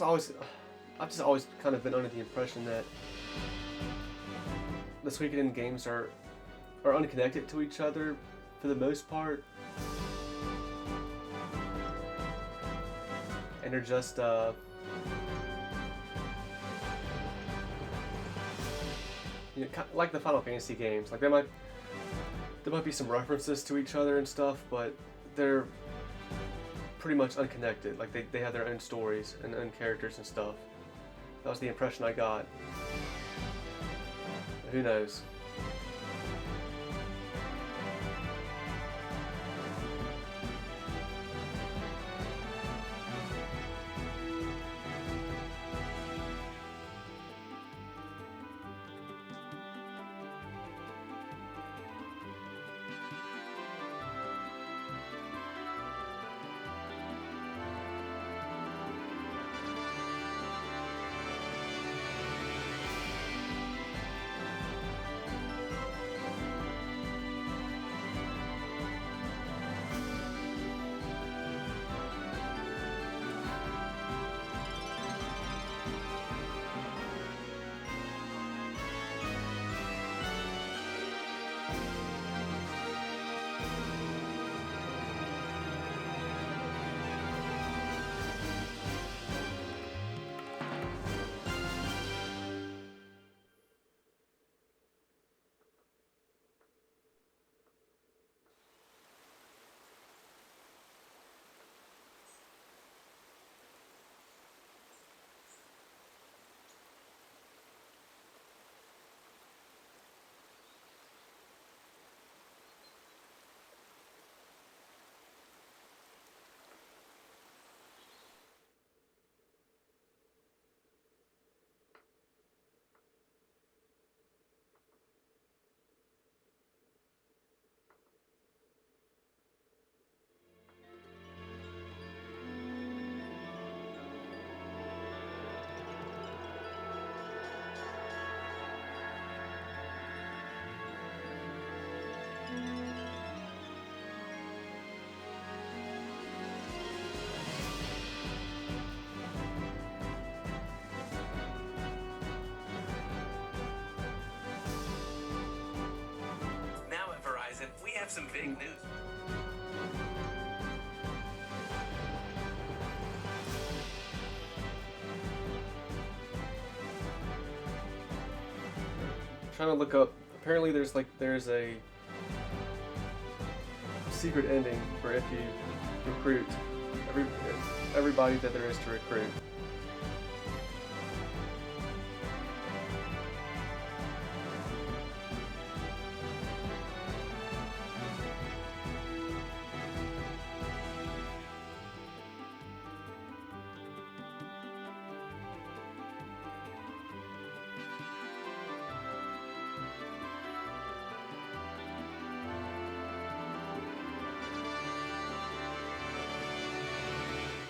just always kind of been under the impression that the Suikoden games are unconnected to each other for the most part. and they're just like the Final Fantasy games. Like there might be some references to each other and stuff, but they're pretty much unconnected. Like they have their own stories and own characters and stuff. That was the impression I got. Who knows?
We have some big news.
Trying to look up. Apparently, there's a secret ending for if you recruit everybody that there is to recruit.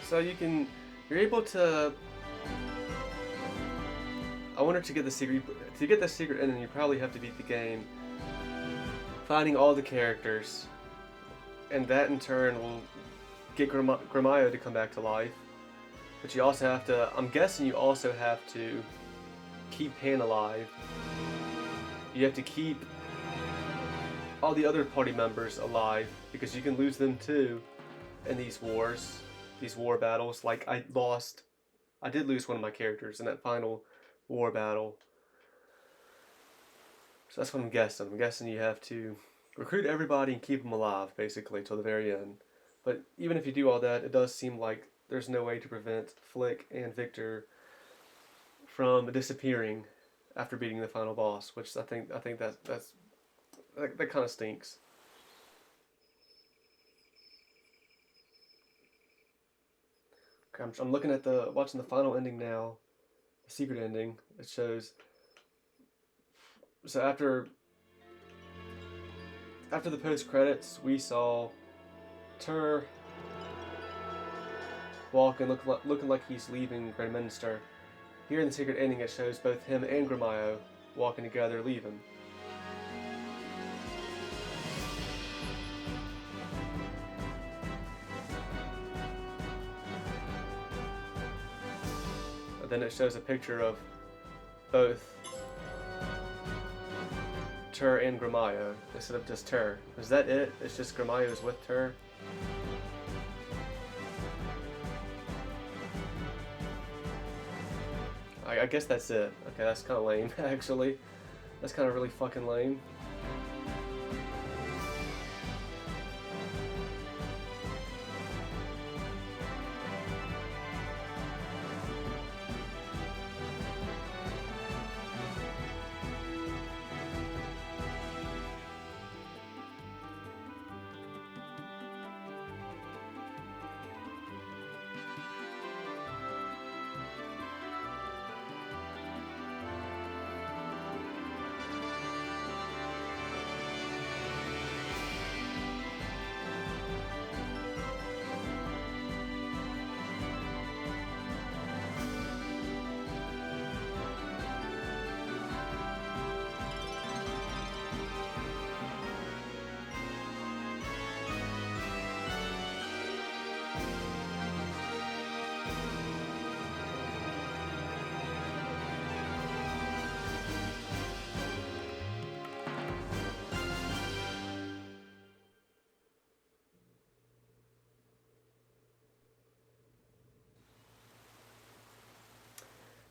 So you're able to. I wonder to get the secret ending, you probably have to beat the game, finding all the characters, and that in turn will get Gramayo to come back to life. But you also have to. I'm guessing you also have to keep Pan alive. You have to keep all the other party members alive because you can lose them too in these wars. These war battles. Like I did lose one of my characters in that final war battle. So that's what I'm guessing. I'm guessing you have to recruit everybody and keep them alive, basically, till the very end. But even if you do all that, it does seem like there's no way to prevent Flick and Victor from disappearing after beating the final boss, which I think that kind of stinks. Okay, I'm looking at watching the final ending now, the secret ending. It shows. So after the post credits, we saw Tur walking, looking like he's leaving Grandminster. Here in the secret ending, it shows both him and Gramayo walking together, leaving. Then it shows a picture of both Tur and Gramayo instead of just Tur. Is that it? It's just Gramayo's with Tur? I guess that's it. Okay, that's kind of lame, actually. That's kind of really fucking lame.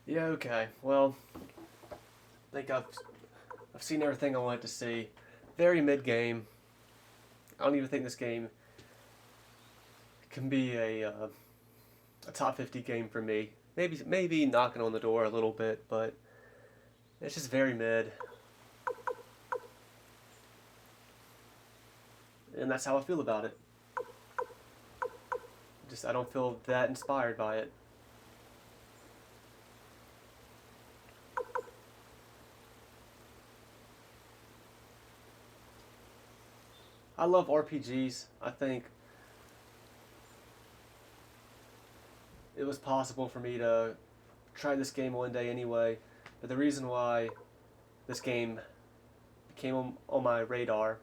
Yeah, okay. Well, I think I've seen everything I wanted to see. Very mid-game. I don't even think this game can be a top 50 game for me. Maybe knocking on the door a little bit, but it's just very mid. And that's how I feel about it. Just I don't feel that inspired by it. I love RPGs. I think it was possible for me to try this game one day anyway, but the reason why this game came on my radar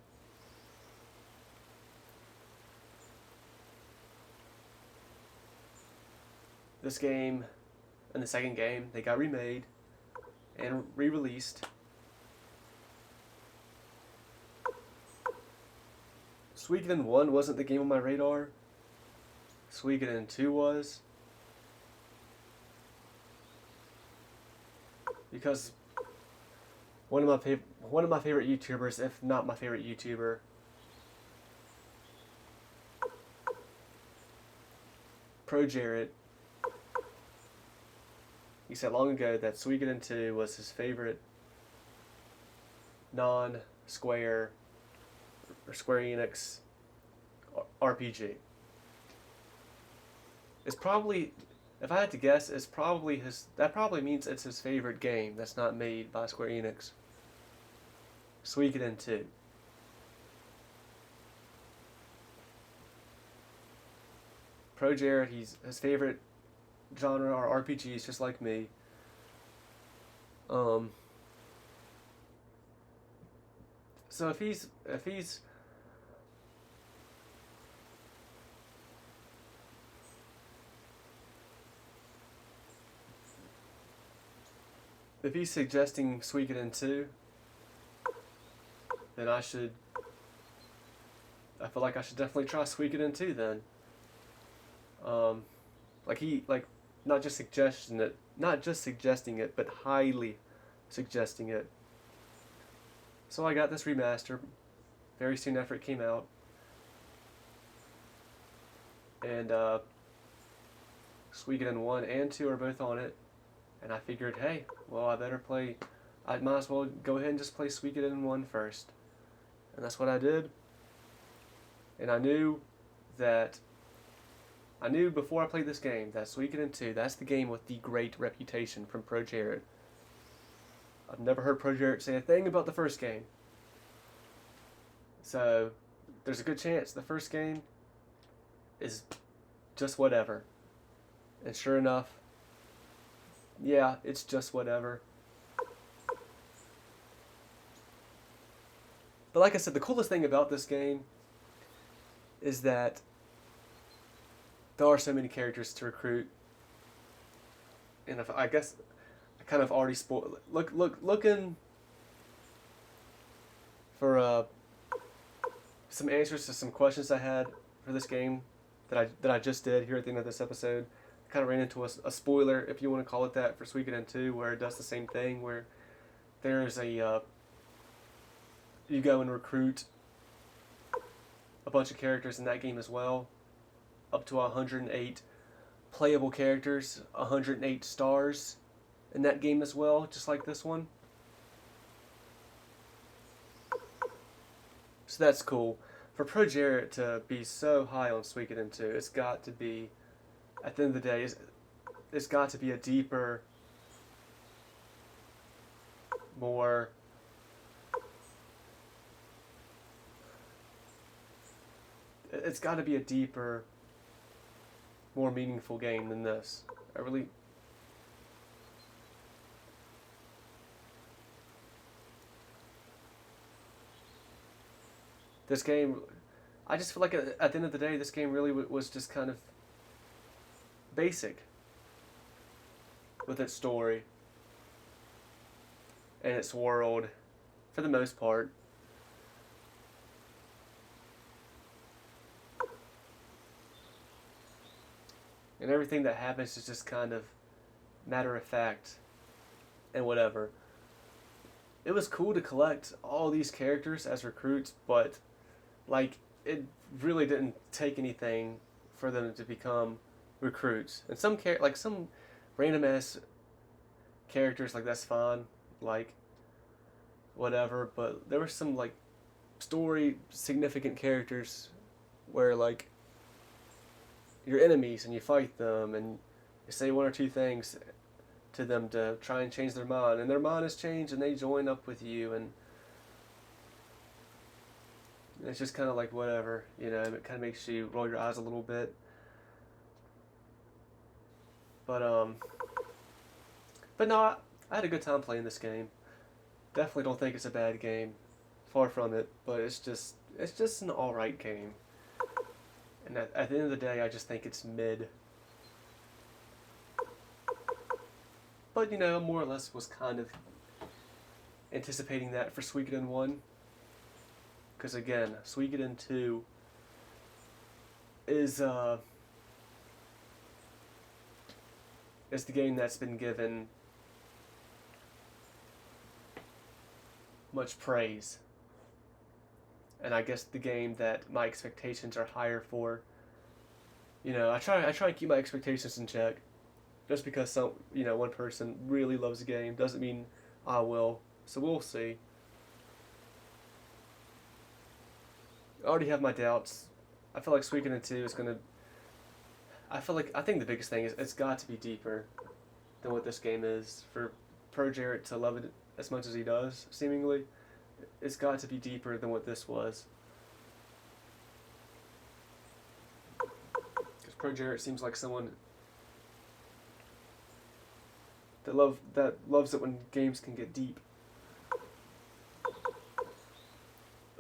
this game and the second game, they got remade and re-released. Suikoden 1 wasn't the game on my radar. Suikoden 2 was. Because one of my favorite YouTubers, if not my favorite YouTuber, Pro Jared, he said long ago that Suikoden 2 was his favorite non-Square or Square Enix RPG. It's probably, if I had to guess, it's probably that probably means it's his favorite game that's not made by Square Enix. Suikoden 2. Pro Jared, his favorite genre are RPGs, just like me. So if he's suggesting Suikoden 2, then I feel like I should definitely try Suikoden 2 then. Not just suggesting it, but highly suggesting it. So I got this remaster very soon after it came out. And Suikoden 1 and 2 are both on it. And I figured, hey, well, I might as well go ahead and just play Suikoden 1 first. And that's what I did. And I knew before I played this game that Suikoden 2, that's the game with the great reputation from Pro Jared. I've never heard Pro Jared say a thing about the first game. So, there's a good chance the first game is just whatever. And sure enough, yeah, it's just whatever. But like I said, the coolest thing about this game is that there are so many characters to recruit. And I guess I kind of already spoiled. Looking for some answers to some questions I had for this game that I just did here at the end of this episode. kind of ran into a spoiler, if you want to call it that, for Suikoden 2, where it does the same thing, where there's you go and recruit a bunch of characters in that game as well, up to 108 playable characters, 108 stars in that game as well, just like this one. So that's cool. For Pro Jarrett to be so high on Suikoden 2, it's got to be, at the end of the day, it's got to be a deeper, more it's got to be a deeper, more meaningful game than this. I really. This game, I just feel like at the end of the day, this game really was just kind of basic with its story and its world, for the most part. And everything that happens is just kind of matter of fact and whatever. It was cool to collect all these characters as recruits, but like it really didn't take anything for them to become recruits. And some like some random ass characters, like that's fine, like whatever. But there were some like story significant characters where like your enemies and you fight them and you say one or two things to them to try and change their mind, and their mind has changed and they join up with you, and it's just kind of like whatever, you know. It kind of makes you roll your eyes a little bit, but no, I had a good time playing this game. Definitely don't think it's a bad game, far from it, but it's just an alright game. And at the end of the day, I just think it's mid. But, you know, I more or less was kind of anticipating that for Suikoden 1. Because, again, Suikoden 2 is the game that's been given much praise. And I guess the game that my expectations are higher for. You know, I try and keep my expectations in check. Just because one person really loves the game doesn't mean I will. So we'll see. I already have my doubts. I feel like Suikoden 2 is gonna. I think the biggest thing is it's got to be deeper than what this game is. For Pro Jarrett to love it as much as he does, seemingly, it's got to be deeper than what this was. Because Pro Jarrett seems like someone that loves it when games can get deep.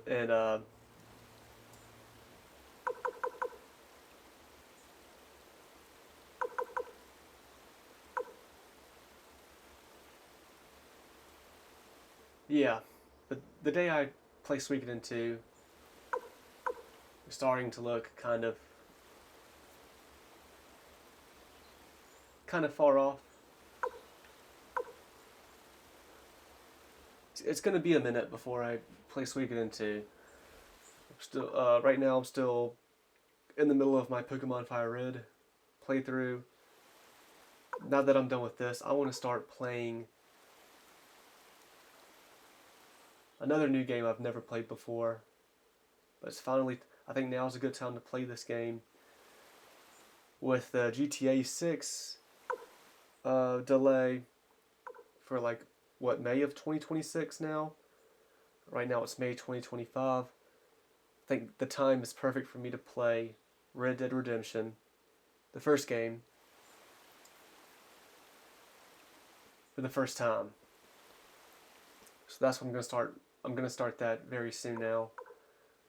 And yeah, but the day I play Suikoden 2, it's starting to look kind of far off. It's gonna be a minute before I play Suikoden 2. Right now I'm still in the middle of my Pokemon Fire Red playthrough. Now that I'm done with this, I want to start playing another new game I've never played before. But it's finally, I think now's a good time to play this game. With the GTA 6 delay for like, what, May of 2026 now? Right now it's May 2025. I think the time is perfect for me to play Red Dead Redemption, the first game, for the first time. So that's what I'm going to start. I'm going to start that very soon now.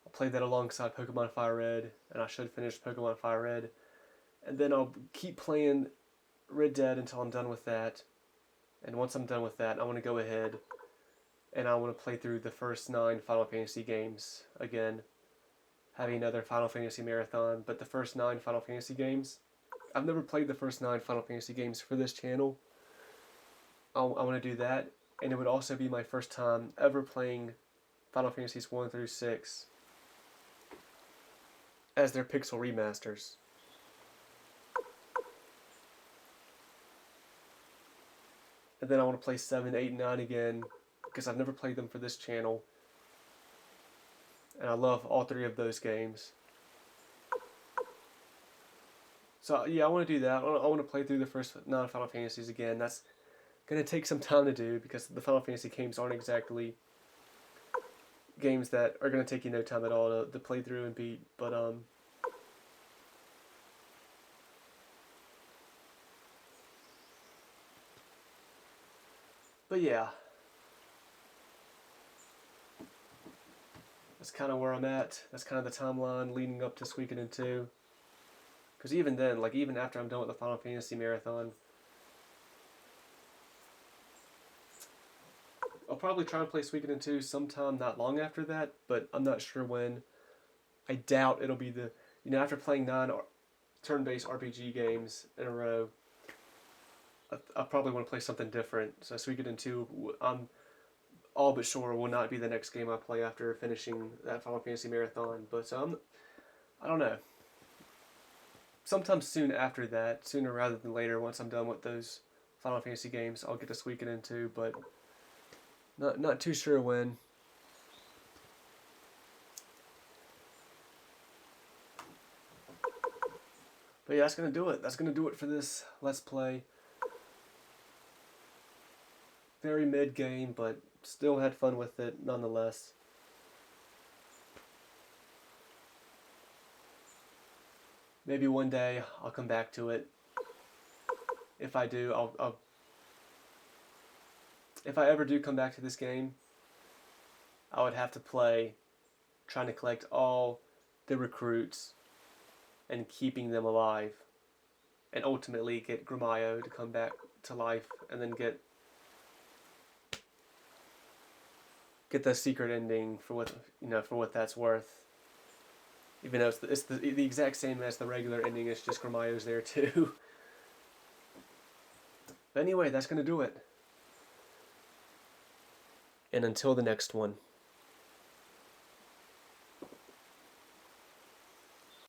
I'll play that alongside Pokemon Fire Red, and I should finish Pokemon Fire Red. And then I'll keep playing Red Dead until I'm done with that. And once I'm done with that, I want to go ahead and I want to play through the first 9 Final Fantasy games again. Having another Final Fantasy marathon, but the first 9 Final Fantasy games. I've never played the first 9 Final Fantasy games for this channel. I want to do that, and it would also be my first time ever playing Final Fantasies 1 through 6 as their pixel remasters. And then I want to play 7, 8, and 9 again, because I've never played them for this channel. And I love all 3 of those games. So yeah, I want to do that. I want to play through the first 9 Final Fantasies again. That's going to take some time to do, because the Final Fantasy games aren't exactly games that are going to take you no time at all to play through and beat. But yeah, that's kind of where I'm at. That's kind of the timeline leading up to Suikoden 2. Because even then, like even after I'm done with the Final Fantasy marathon, I'll probably try and play Suikoden 2 sometime not long after that, but I'm not sure when. I doubt it'll be the, after playing 9 turn-based RPG games in a row, I probably want to play something different. So Suikoden 2, I'm all but sure will not be the next game I play after finishing that Final Fantasy marathon. But I don't know. Sometime soon after that, sooner rather than later, once I'm done with those Final Fantasy games, I'll get to Suikoden 2, but not too sure when. But yeah, that's gonna do it. That's gonna do it for this Let's Play. Very mid game, but still had fun with it nonetheless. Maybe one day I'll come back to it. If I do, if I ever do come back to this game, I would have to play trying to collect all the recruits and keeping them alive, and ultimately get Gramayo to come back to life, and then get the secret ending for what that's worth. Even though it's the exact same as the regular ending, it's just Gramayo's there too. But anyway, that's gonna do it. And until the next one.